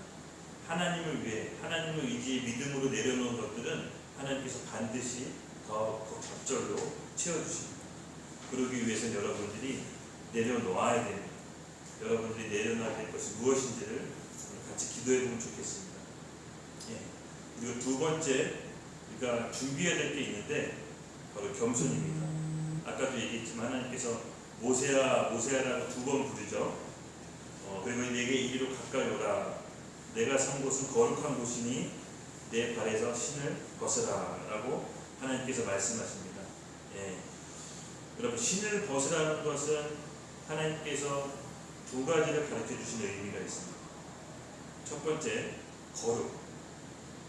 하나님을 위해 하나님을 의지의 믿음으로 내려놓은 것들은 하나님께서 반드시 더 적절로 채워주십니다. 그러기 위해서는 여러분들이 내려놓아야 됩니다. 여러분들이 내려놔야 될 것이 무엇인지를 같이 기도해보면 좋겠습니다. 예. 그리고 두 번째, 우리가 준비해야 될 게 있는데 바로 겸손입니다. 아까도 얘기했지만 하나님께서 모세야 모세야라고 두 번 부르죠. 그리고 내게 이리로 가까이 오라. 내가 선 곳은 거룩한 곳이니 내 발에서 신을 벗으라 라고 하나님께서 말씀하십니다. 예. 여러분, 신을 벗으라는 것은 하나님께서 두 가지를 가르쳐 주시는 의미가 있습니다. 첫 번째, 거룩.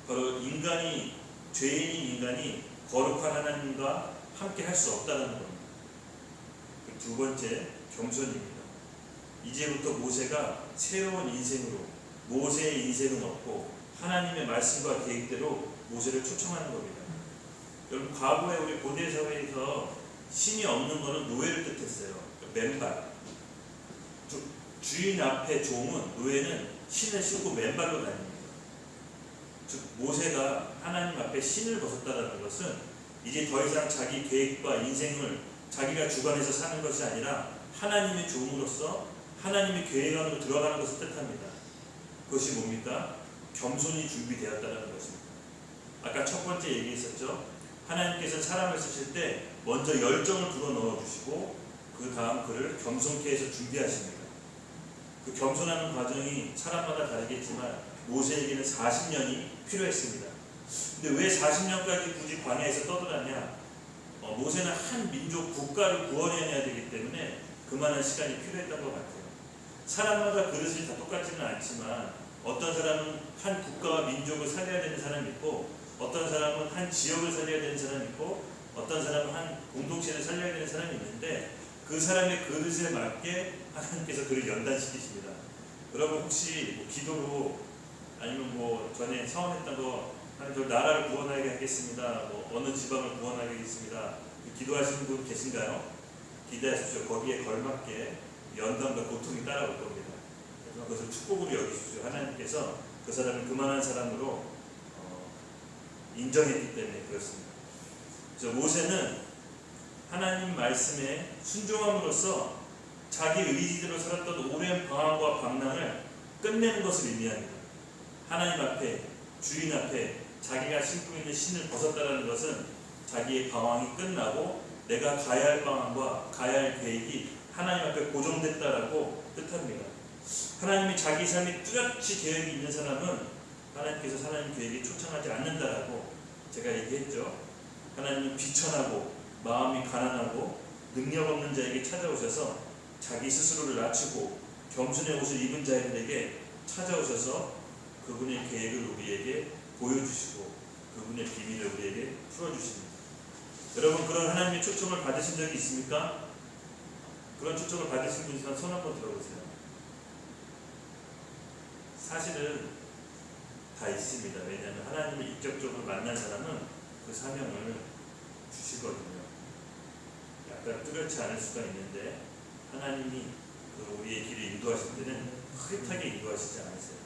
바로 인간이, 죄인인 인간이 거룩한 하나님과 함께 할 수 없다는 겁니다. 두 번째, 겸손입니다. 이제부터 모세가 새로운 인생으로, 모세의 인생은 없고 하나님의 말씀과 계획대로 모세를 초청하는 겁니다. 여러분, 과거에 우리 고대 사회에서 신이 없는 것은 노예를 뜻했어요. 맨발. 주인 앞에 종은, 노예는 신을 신고 맨발로 다닙니다. 즉 모세가 하나님 앞에 신을 벗었다는 것은 이제 더 이상 자기 계획과 인생을 자기가 주관해서 사는 것이 아니라 하나님의 종으로서 하나님의 계획 안으로 들어가는 것을 뜻합니다. 그것이 뭡니까? 겸손이 준비되었다는 것입니다. 아까 첫 번째 얘기했었죠. 하나님께서 사람을 쓰실 때 먼저 열정을 불어넣어 주시고 그 다음 그를 겸손케 해서 준비하십니다. 그 겸손하는 과정이 사람마다 다르겠지만 모세에게는 40년이 필요했습니다. 근데 왜 40년까지 굳이 광야에서 떠들었냐? 모세는 한 민족 국가를 구원해야 되기 때문에 그만한 시간이 필요했던 것 같아요. 사람마다 그릇이 다 똑같지는 않지만 어떤 사람은 한 국가와 민족을 살려야 되는 사람이 있고 어떤 사람은 한 지역을 살려야 되는 사람이 있고 어떤 사람은 한 공동체를 살려야 되는 사람이 있는데 그 사람의 그릇에 맞게 하나님께서 그를 연단시키십니다. 여러분 혹시 뭐 기도로 아니면 뭐 전에 서원했던 거 하나님 저 나라를 구원하게 하겠습니다. 뭐 어느 지방을 구원하게 하겠습니다. 기도하시는 분 계신가요? 기대하십시오. 거기에 걸맞게 연단과 고통이 따라올 겁니다. 그래서 그것을 축복으로 여기십시오. 하나님께서 그 사람을 그만한 사람으로 인정했기 때문에 그렇습니다. 그래서 모세는 하나님 말씀에 순종함으로써 자기 의지대로 살았던 오랜 방황과 방랑을 끝내는 것을 의미합니다. 하나님 앞에 주인 앞에 자기가 신고 있는 신을 벗었다는 것은 자기의 방황이 끝나고 내가 가야 할 방황과 가야 할 계획이 하나님 앞에 고정됐다라고 뜻합니다. 하나님이 자기 삶에 뚜렷이 계획이 있는 사람은 하나님께서 하나님 계획에 초청하지 않는다라고 제가 얘기했죠. 하나님은 비천하고 마음이 가난하고 능력 없는 자에게 찾아오셔서 자기 스스로를 낮추고 겸손의 옷을 입은 자들에게 찾아오셔서 그분의 계획을 우리에게 보여주시고 그분의 비밀을 우리에게 풀어주십니다. 여러분 그런 하나님의 초청을 받으신 적이 있습니까? 그런 초청을 받으신 분 있으면 손 한번 들어보세요. 사실은 다 있습니다. 왜냐하면 하나님을 인격적으로 만난 사람은 그 사명을 주시거든요. 약간 뚜렷지 않을 수가 있는데 하나님이 그 우리의 길을 인도하실 때는 흐릿하게 인도하시지 않으세요.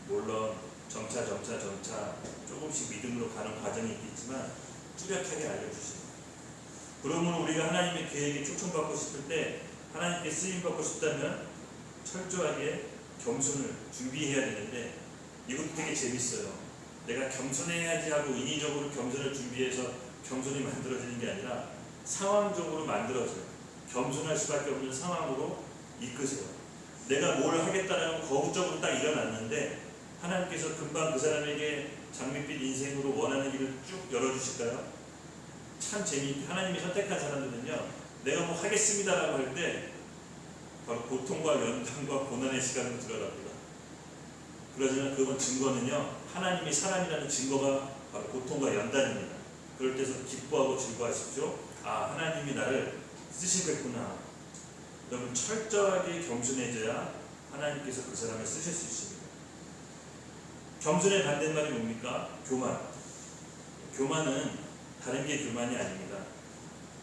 물론 점차 조금씩 믿음으로 가는 과정이 있겠지만 뚜렷하게 알려주십니다. 그러므로 우리가 하나님의 계획에 초청받고 싶을 때 하나님께 쓰임받고 싶다면 철저하게 겸손을 준비해야 되는데 이것도 되게 재밌어요. 내가 겸손해야지 하고 인위적으로 겸손을 준비해서 겸손이 만들어지는 게 아니라 상황적으로 만들어져요. 겸손할 수밖에 없는 상황으로 이끄세요. 내가 뭘 하겠다라는 거부적으로 딱 일어났는데 하나님께서 금방 그 사람에게 장밋빛 인생으로 원하는 길을 쭉 열어주실까요? 참 재미있게 하나님이 선택한 사람들은요 내가 뭐 하겠습니다라고 할 때 바로 고통과 연단과 고난의 시간으로 들어갑니다. 그러지만 그건 증거는요 하나님이 사람이라는 증거가 바로 고통과 연단입니다. 그럴 때서 기뻐하고 즐거워하십시오. 아 하나님이 나를 쓰시겠구나. 여러분 철저하게 겸손해져야 하나님께서 그 사람을 쓰실 수 있습니다. 겸손의 반대말이 뭡니까? 교만. 교만은 다른 게 교만이 아닙니다.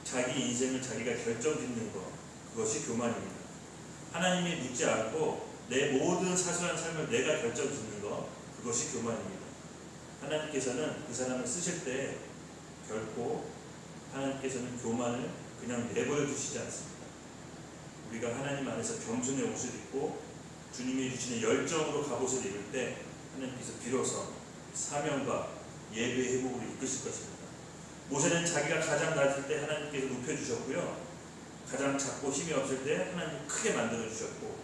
자기 인생을 자기가 결정짓는 것, 그것이 교만입니다. 하나님이 묻지 않고 내 모든 사소한 삶을 내가 결정짓는 것, 그것이 교만입니다. 하나님께서는 그 사람을 쓰실 때 결코 하나님께서는 교만을 그냥 내버려 두시지 않습니다. 우리가 하나님 안에서 겸손의 옷을 입고 주님이 주시는 열정으로 갑옷을 입을 때 하나님께서 비로소 사명과 예배의 회복으로 이끄실 것입니다. 모세는 자기가 가장 낮을 때 하나님께서 높여주셨고요. 가장 작고 힘이 없을 때 하나님 크게 만들어주셨고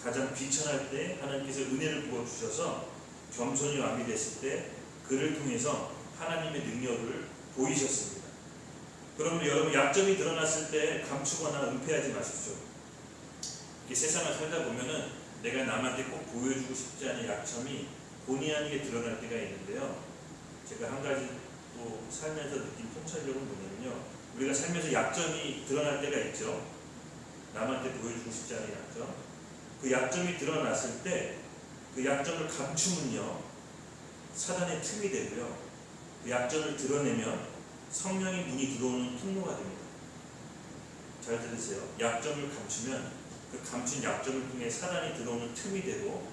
가장 비천할 때 하나님께서 은혜를 부어주셔서 겸손이 완비됐을 때 그를 통해서 하나님의 능력을 보이셨습니다. 그러므로 여러분 약점이 드러났을 때 감추거나 은폐하지 마십시오. 이렇게 세상을 살다 보면은 내가 남한테 꼭 보여주고 싶지 않은 약점이 본의 아니게 드러날 때가 있는데요. 제가 한 가지 또 살면서 느낀 통찰력은 뭐냐면요. 우리가 살면서 약점이 드러날 때가 있죠. 남한테 보여주고 싶지 않은 약점. 그 약점이 드러났을 때 그 약점을 감추면요. 사단의 틈이 되고요. 그 약점을 드러내면 성령의 문이 들어오는 통로가 됩니다. 잘 들으세요. 약점을 감추면 그 감춘 약점을 통해 사단이 들어오는 틈이 되고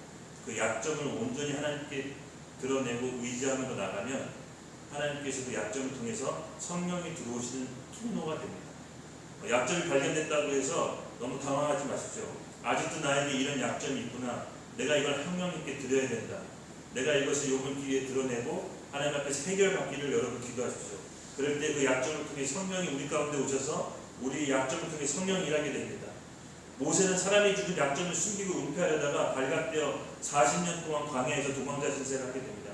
그 약점을 온전히 하나님께 드러내고 의지하면서 나가면 하나님께서 그 약점을 통해서 성령이 들어오시는 통로가 됩니다. 약점이 발견됐다고 해서 너무 당황하지 마십시오. 아직도 나에게 이런 약점이 있구나. 내가 이걸 학명 있게 드려야 된다. 내가 이것을 요번 기회에 드러내고 하나님 앞에서 해결받기를 여러분 기도하십시오. 그럴 때 그 약점을 통해 성령이 우리 가운데 오셔서 우리 약점을 통해 성령이 일하게 됩니다. 모세는 사람이 주는 약점을 숨기고 은폐하려다가 발각되어 40년 동안 광야에서 도망자 신세를 하게 됩니다.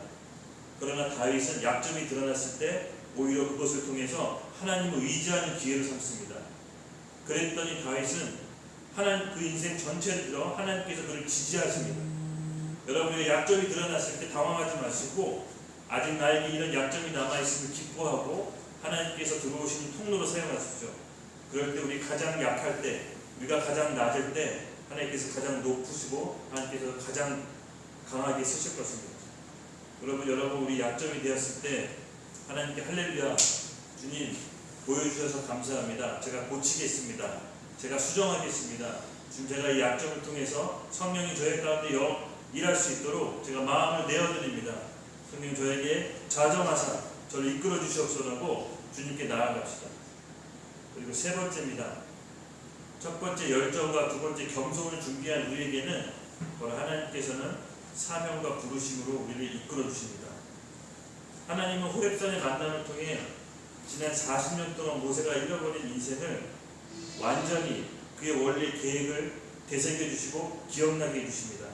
그러나 다윗은 약점이 드러났을 때 오히려 그것을 통해서 하나님을 의지하는 기회를 삼습니다. 그랬더니 다윗은 하나님 그 인생 전체를 들어 하나님께서 그를 지지하십니다. 여러분의 약점이 드러났을 때 당황하지 마시고 아직 나에게 이런 약점이 남아있음을 기뻐하고 하나님께서 들어오시는 통로로 사용하십시오. 그럴 때 우리 가장 약할 때, 우리가 가장 낮을 때 하나님께서 가장 높으시고 하나님께서 가장 강하게 쓰실 것입니다. 여러분 우리 약점이 되었을 때 하나님께 할렐루야, 주님 보여주셔서 감사합니다. 제가 고치겠습니다. 제가 수정하겠습니다. 지금 제가 이 약점을 통해서 성령이 저의 가운데 일할 수 있도록 제가 마음을 내어드립니다. 성령 저에게 자정하사 저를 이끌어 주시옵소서라고 주님께 나아갑시다. 그리고 세 번째입니다. 첫 번째 열정과 두 번째 겸손을 준비한 우리에게는 바로 하나님께서는 사명과 부르심으로 우리를 이끌어 주십니다. 하나님은 호렙산의 만남을 통해 지난 40년 동안 모세가 잃어버린 인생을 완전히 그의 원래 계획을 되새겨 주시고 기억나게 해주십니다.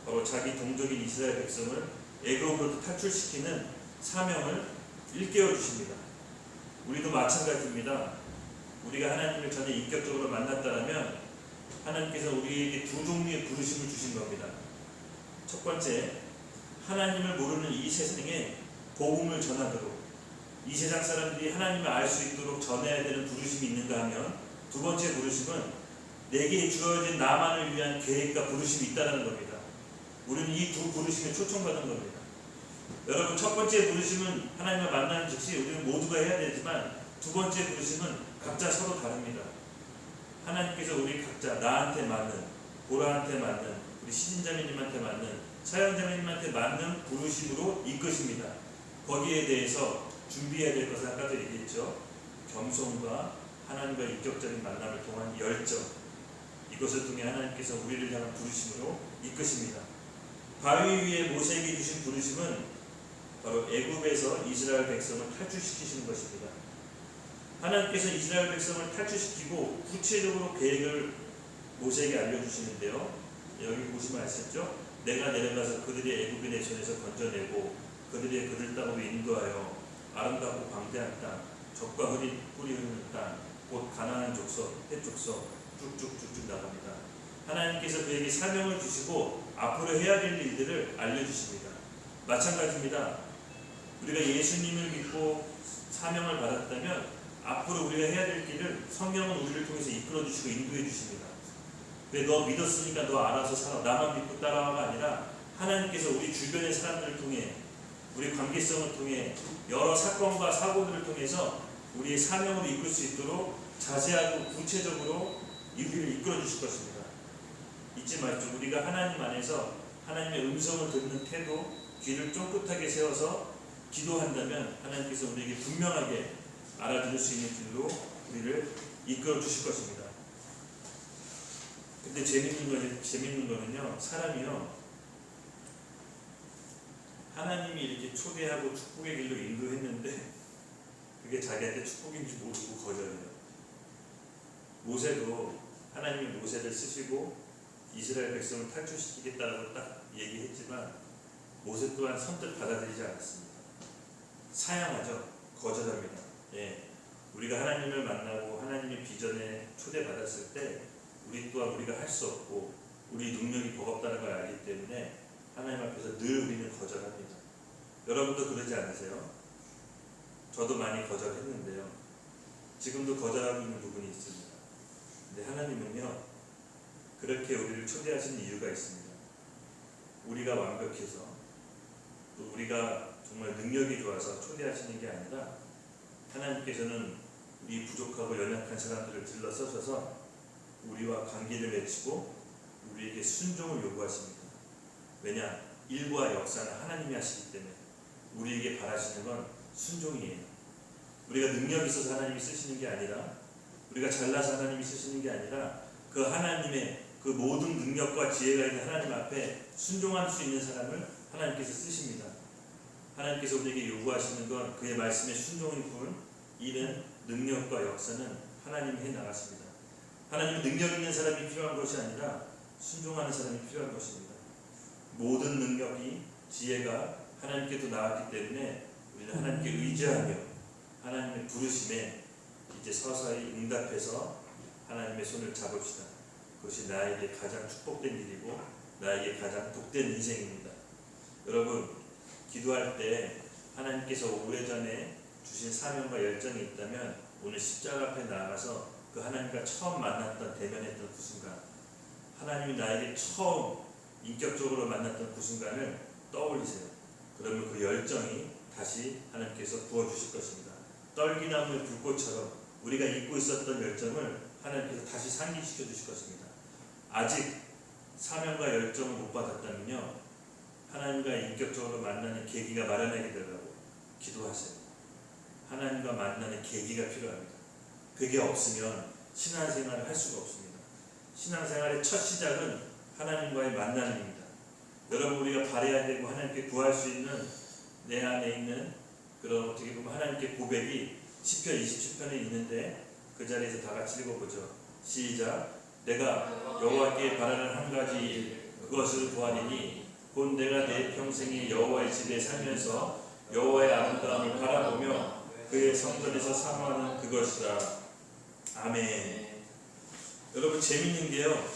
바로 자기 동족인 이스라엘 백성을 애굽으로부터 탈출시키는 사명을 일깨워 주십니다. 우리도 마찬가지입니다. 우리가 하나님을 전에 인격적으로 만났다면 하나님께서 우리에게 두 종류의 부르심을 주신 겁니다. 첫 번째, 하나님을 모르는 이 세상에 복음을 전하도록, 이 세상 사람들이 하나님을 알 수 있도록 전해야 되는 부르심이 있는가 하면, 두 번째 부르심은 내게 주어진 나만을 위한 계획과 부르심이 있다는 겁니다. 우리는 이 두 부르심에 초청받은 겁니다. 여러분, 첫 번째 부르심은 하나님을 만나는 즉시 우리는 모두가 해야 되지만, 두 번째 부르심은 각자 서로 다릅니다. 하나님께서 우리 각자 나한테 맞는, 보라한테 맞는, 우리 시진자매님한테 맞는, 사연자매님한테 맞는 부르심으로 이끄십니다. 거기에 대해서 준비해야 될 것을 아까도 얘기했죠. 겸손과 하나님과 인격적인 만남을 통한 열정, 이것을 통해 하나님께서 우리를 향한 부르심으로 이끄십니다. 바위 위에 모세에게 주신 부르심은 바로 애굽에서 이스라엘 백성을 탈출시키시는 것입니다. 하나님께서 이스라엘 백성을 탈출시키고 구체적으로 계획을 모세에게 알려주시는데요. 여기 보시면 아시죠? 내가 내려가서 그들의 애굽인의 손에서 건져내고 그들 땅으로 인도하여 아름답고 광대한 땅, 적과 뿌리 흐르는 땅, 곧 가나안 족속, 헷 족속 쭉쭉쭉쭉 나갑니다. 하나님께서 그에게 사명을 주시고 앞으로 해야 될 일들을 알려주십니다. 마찬가지입니다. 우리가 예수님을 믿고 사명을 받았다면 앞으로 우리가 해야 될 길을 성령은 우리를 통해서 이끌어 주시고 인도해 주십니다. 왜 너 믿었으니까 너 알아서 살아, 나만 믿고 따라와가 아니라 하나님께서 우리 주변의 사람들을 통해, 우리 관계성을 통해, 여러 사건과 사고들을 통해서 우리의 사명을 이끌 수 있도록 자세하고 구체적으로 우리를 이끌어 주실 것입니다. 잊지 마십시오. 우리가 하나님 안에서 하나님의 음성을 듣는 태도, 귀를 쫑긋하게 세워서 기도한다면 하나님께서 우리에게 분명하게 알아들을 수 있는 길로 우리를 이끌어 주실 것입니다. 근데 재밌는 거는요, 사람이요, 하나님이 이렇게 초대하고 축복의 길로 인도했는데 그게 자기한테 축복인지 모르고 거절해요. 모세도 하나님이 모세를 쓰시고 이스라엘 백성을 탈출시키겠다라고 딱 얘기했지만 모세 또한 선뜻 받아들이지 않았습니다. 사양하죠. 거절합니다. 예. 우리가 하나님을 만나고 하나님의 비전에 초대받았을 때 우리 또한 우리가 할 수 없고 우리 능력이 버겁다는 걸 알기 때문에 하나님 앞에서 늘 우리는 거절합니다. 여러분도 그러지 않으세요? 저도 많이 거절했는데요. 지금도 거절하고 있는 부분이 있습니다. 근데 하나님은요, 그렇게 우리를 초대하시는 이유가 있습니다. 우리가 완벽해서 또 우리가 정말 능력이 좋아서 초대하시는 게 아니라 하나님께서는 우리 부족하고 연약한 사람들을 들러서셔서 우리와 관계를 맺히고 우리에게 순종을 요구하십니다. 왜냐? 일과 역사는 하나님이 하시기 때문에 우리에게 바라시는 건 순종이에요. 우리가 능력이 있어서 하나님이 쓰시는 게 아니라, 우리가 잘나서 하나님이 쓰시는 게 아니라 그 하나님의 그 모든 능력과 지혜가 있는 하나님 앞에 순종할 수 있는 사람을 하나님께서 쓰십니다. 하나님께서 우리에게 요구하시는 건 그의 말씀에 순종일 뿐 이는 능력과 역사는 하나님이 해 나갔습니다. 하나님은 능력 있는 사람이 필요한 것이 아니라 순종하는 사람이 필요한 것입니다. 모든 능력이 지혜가 하나님께도 나왔기 때문에 우리는 하나님께 의지하며 하나님의 부르심에 이제 서서히 응답해서 하나님의 손을 잡읍시다. 그것이 나에게 가장 축복된 일이고 나에게 가장 복된 인생입니다. 여러분, 기도할 때 하나님께서 오래전에 주신 사명과 열정이 있다면 오늘 십자가 앞에 나아가서 그 하나님과 처음 만났던 대면했던 그 순간, 하나님이 나에게 처음 인격적으로 만났던 그 순간을 떠올리세요. 그러면 그 열정이 다시 하나님께서 부어주실 것입니다. 떨기나무의 불꽃처럼 우리가 잊고 있었던 열정을 하나님께서 다시 상기시켜 주실 것입니다. 아직 사명과 열정을 못 받았다면요, 하나님과 인격적으로 만나는 계기가 마련하게 되라고 기도하세요. 하나님과 만나는 계기가 필요합니다. 그게 없으면 신앙생활을 할 수가 없습니다. 신앙생활의 첫 시작은 하나님과의 만남입니다. 여러분, 우리가 바라야 되고 하나님께 구할 수 있는 내 안에 있는 그런 어떻게 보면 하나님께 고백이 시편 27편에 있는데 그 자리에서 다 같이 읽어보죠. 시작. 내가 여호와께 바라는 한 가지 일, 그것을 구하리니 곧 내가 내 평생에 여호와의 집에 살면서 여호와의 아름다움을 바라보며 그의 성전에서 사모하는 그것이라. 아멘. 여러분, 재밌는 게요,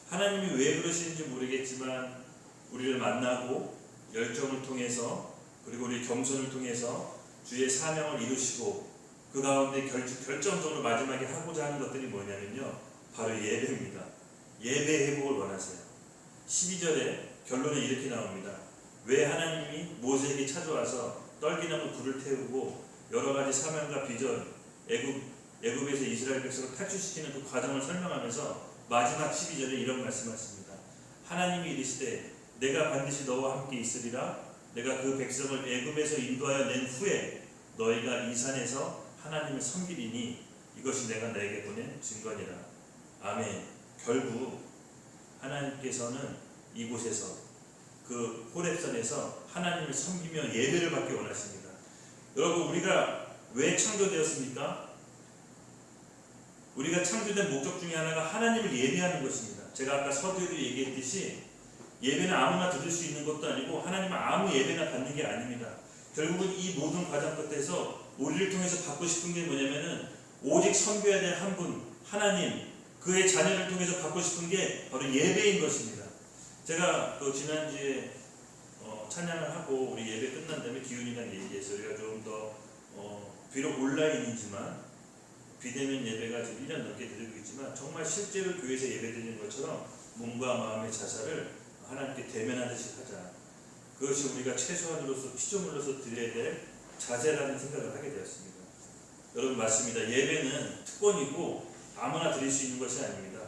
하나님이 왜 그러시는지 모르겠지만 우리를 만나고 열정을 통해서 그리고 우리 겸손을 통해서 주의 사명을 이루시고 그 가운데 결정적으로 마지막에 하고자 하는 것들이 뭐냐면요, 바로 예배입니다. 예배 회복을 원하세요. 12절에 결론은 이렇게 나옵니다. 왜 하나님이 모세에게 찾아와서 떨기나무 불을 태우고 여러 가지 사명과 비전, 애굽에서 이스라엘 백성을 탈출시키는 그 과정을 설명하면서 마지막 12절에 이런 말씀하십니다. 하나님이 이르시되 내가 반드시 너와 함께 있으리라. 내가 그 백성을 애굽에서 인도하여 낸 후에 너희가 이 산에서 하나님을 섬기리니 이것이 내가 너에게 보낸 증거니라. 아멘. 결국 하나님께서는 이곳에서 그 호렙산에서 하나님을 섬기며 예배를 받기 원하십니다. 여러분, 우리가 왜 창조되었습니까? 우리가 창조된 목적 중에 하나가 하나님을 예배하는 것입니다. 제가 아까 서두에도 얘기했듯이 예배는 아무나 드릴 수 있는 것도 아니고 하나님은 아무 예배나 받는 게 아닙니다. 결국은 이 모든 과정 끝에서 우리를 통해서 받고 싶은 게 뭐냐면은 오직 섬겨야 될 한 분, 하나님, 그의 자녀를 통해서 받고 싶은 게 바로 예배인 것입니다. 제가 또 지난주에 찬양을 하고 우리 예배 끝난 다음에 기훈이랑 얘기해서 우리가 좀 더 비록 온라인이지만 비대면 예배가 지금 1년 넘게 드리고 있지만 정말 실제로 교회에서 예배 드리는 것처럼 몸과 마음의 자세를 하나님께 대면하듯이 하자. 그것이 우리가 최소한으로서 피조물로서 드려야 될 자세라는 생각을 하게 되었습니다. 여러분, 맞습니다. 예배는 특권이고 아무나 드릴 수 있는 것이 아닙니다.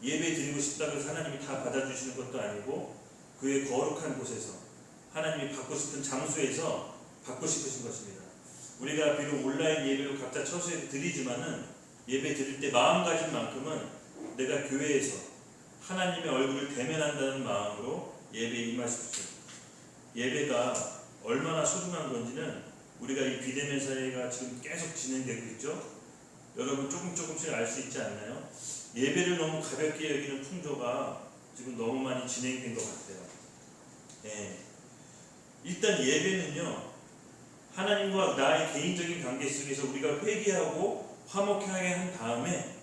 예배 드리고 싶다고 해서 하나님이 다 받아주시는 것도 아니고 그의 거룩한 곳에서 하나님이 받고 싶은 장소에서 받고 싶으신 것입니다. 우리가 비록 온라인 예배로 각자 처소에 드리지만은 예배 드릴 때 마음가짐만큼은 내가 교회에서 하나님의 얼굴을 대면한다는 마음으로 예배에 임하십시오. 예배가 얼마나 소중한 건지는 우리가 이 비대면 사회가 지금 계속 진행되고 있죠. 여러분, 조금씩 알 수 있지 않나요? 예배를 너무 가볍게 여기는 풍조가 지금 너무 많이 진행된 것 같아요. 네. 일단 예배는요, 하나님과 나의 개인적인 관계 속에서 우리가 회개하고 화목하게 한 다음에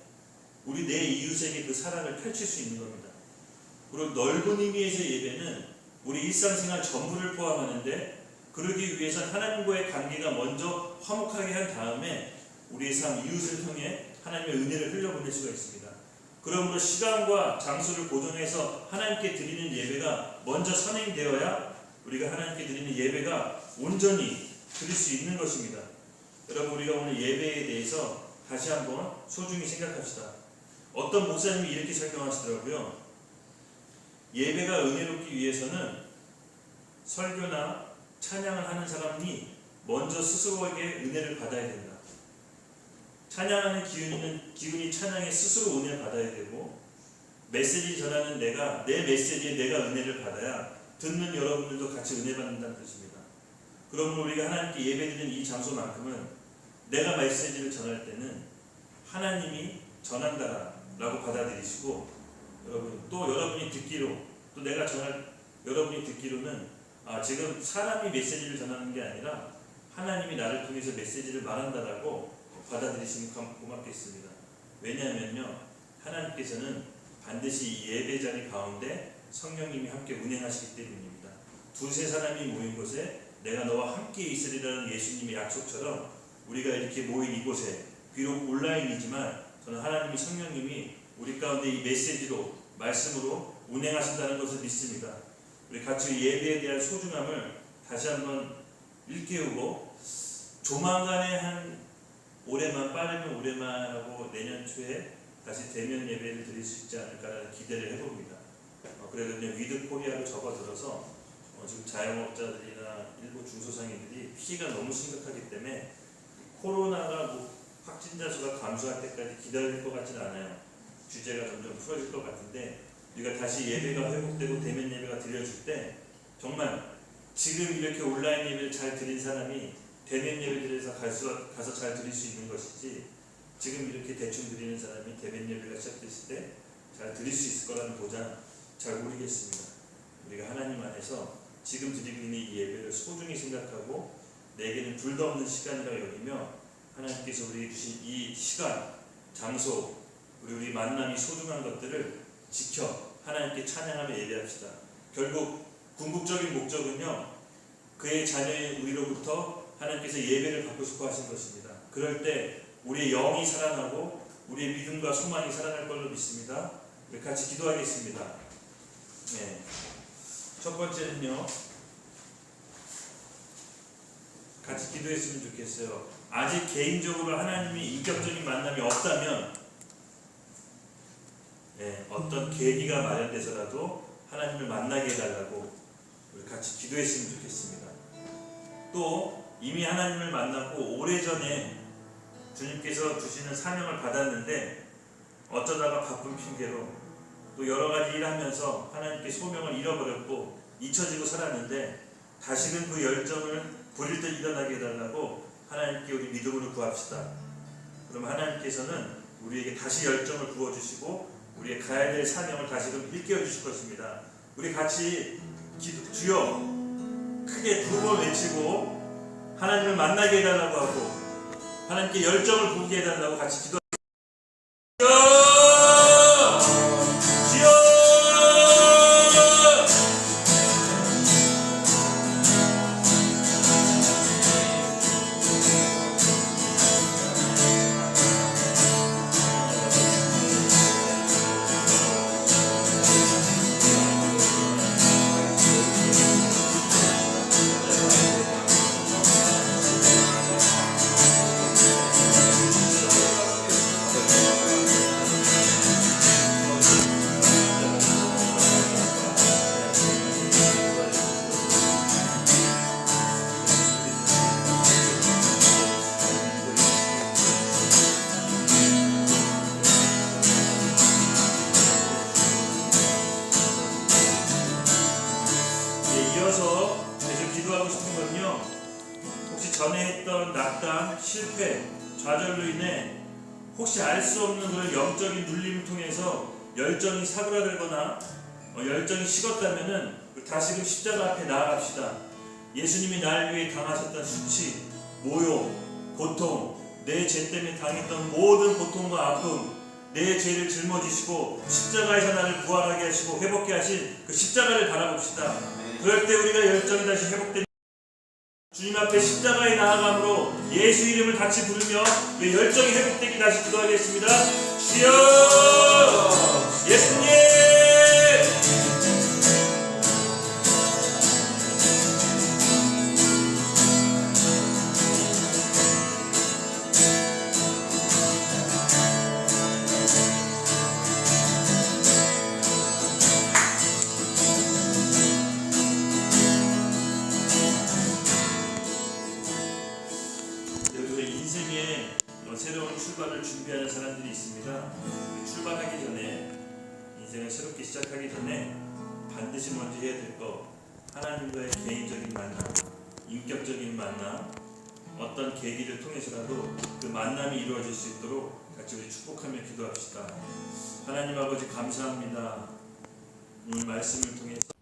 우리 내 이웃에게 그 사랑을 펼칠 수 있는 겁니다. 그리고 넓은 의미에서 예배는 우리 일상생활 전부를 포함하는데 그러기 위해서는 하나님과의 관계가 먼저 화목하게 한 다음에 우리의 삶, 이웃을 통해 하나님의 은혜를 흘려보낼 수가 있습니다. 그러므로 시간과 장소를 고정해서 하나님께 드리는 예배가 먼저 선행되어야 우리가 하나님께 드리는 예배가 온전히 드릴 수 있는 것입니다. 여러분, 우리가 오늘 예배에 대해서 다시 한번 소중히 생각합시다. 어떤 목사님이 이렇게 설명하시더라고요. 예배가 은혜롭기 위해서는 설교나 찬양을 하는 사람이 먼저 스스로에게 은혜를 받아야 된다. 찬양하는 기운이 찬양에 스스로 은혜를 받아야 되고, 메시지 전하는 내 메시지에 내가 은혜를 받아야 듣는 여러분들도 같이 은혜 받는다는 뜻입니다. 그러므로 우리가 하나님께 예배드리는 이 장소만큼은 내가 메시지를 전할 때는 하나님이 전한다라고 받아들이시고, 여러분 또 여러분이 듣기로, 또 내가 전할 여러분이 듣기로는 지금 사람이 메시지를 전하는 게 아니라 하나님이 나를 통해서 메시지를 말한다라고 받아들이시면 고맙겠습니다. 왜냐하면요, 하나님께서는 반드시 이 예배 자리 가운데 성령님이 함께 운행하시기 때문입니다. 두세 사람이 모인 곳에 내가 너와 함께 있으리라는 예수님의 약속처럼 우리가 이렇게 모인 이곳에, 비록 온라인이지만 저는 하나님이, 성령님이 우리 가운데 이 메시지로, 말씀으로 운행하신다는 것을 믿습니다. 우리 같이 예배에 대한 소중함을 다시 한번 일깨우고, 조만간에 한 올해만, 빠르면 올해만 하고 내년 초에 다시 대면 예배를 드릴 수 있지 않을까라는 기대를 해봅니다. 그래서 그냥 위드 코리아로 접어들어서 지금 자영업자들이나 일부 중소상인들이 피해가 너무 심각하기 때문에 코로나가 확진자 수가 감소할 때까지 기다릴 것 같지는 않아요. 규제가 점점 풀어질 것 같은데, 우리가 다시 예배가 회복되고 대면 예배가 드려질 때 정말 지금 이렇게 온라인 예배를 잘 드린 사람이 대면 예배들에서 가서 잘 드릴 수 있는 것이지, 지금 이렇게 대충 드리는 사람이 대면 예배가 시작됐을 때 잘 드릴 수 있을 거라는 보장 잘 모르겠습니다. 우리가 하나님 안에서 지금 드리고 있는 이 예배를 소중히 생각하고 내게는 둘도 없는 시간이라 여기며, 하나님께서 우리에게 주신 이 시간, 장소, 우리 만남이 소중한 것들을 지켜 하나님께 찬양하며 예배합시다. 결국 궁극적인 목적은요, 그의 자녀인 우리로부터 하나님께서 예배를 받고 싶어 하신 것입니다. 그럴 때 우리의 영이 살아나고 우리의 믿음과 소망이 살아날 걸로 믿습니다. 우리 같이 기도하겠습니다. 네. 첫 번째는요, 같이 기도했으면 좋겠어요. 아직 개인적으로 하나님이 인격적인 만남이 없다면, 어떤 계기가 마련돼서라도 하나님을 만나게 해달라고 우리 같이 기도했으면 좋겠습니다. 또 이미 하나님을 만나고 오래전에 주님께서 주시는 사명을 받았는데 어쩌다가 바쁜 핑계로 또 여러가지 일하면서 하나님께 소명을 잃어버렸고 잊혀지고 살았는데, 다시금 그 열정을 부릴 때 일어나게 해달라고 하나님께 우리 믿음으로 구합시다. 그럼 하나님께서는 우리에게 다시 열정을 부어주시고 우리의 가야 될 사명을 다시금 일깨워 주실 것입니다. 우리 같이 주여 크게 두 번 외치고 하나님을 만나게 해달라고 하고 하나님께 열정을 부게 해달라고 같이 기도합니다. 이어서 계속 기도하고 싶은 건요, 혹시 전에 했던 낙담, 실패, 좌절로 인해 혹시 알 수 없는 그런 영적인 눌림을 통해서 열정이 사그라들거나 열정이 식었다면은 다시금 십자가 앞에 나아갑시다. 예수님이 날 위해 당하셨던 수치, 모욕, 고통, 내 죄 때문에 당했던 모든 고통과 아픔, 내 죄를 짊어지시고 십자가에서 나를 부활하게 하시고 회복케 하신 그 십자가를 바라봅시다. 그럴 때 우리가 열정이 다시 회복됩니다. 주님 앞에 십자가에 나아감으로 예수 이름을 같이 부르며 그 열정이 회복되기 다시 기도하겠습니다. 주여 예수님! 인생에 새로운 출발을 준비하는 사람들이 있습니다. 출발하기 전에, 인생을 새롭게 시작하기 전에 반드시 먼저 해야 될 것, 하나님과의 개인적인 만남, 인격적인 만남, 어떤 계기를 통해서라도 그 만남이 이루어질 수 있도록 같이 우리 축복하며 기도합시다. 하나님 아버지 감사합니다. 오늘 말씀을 통해서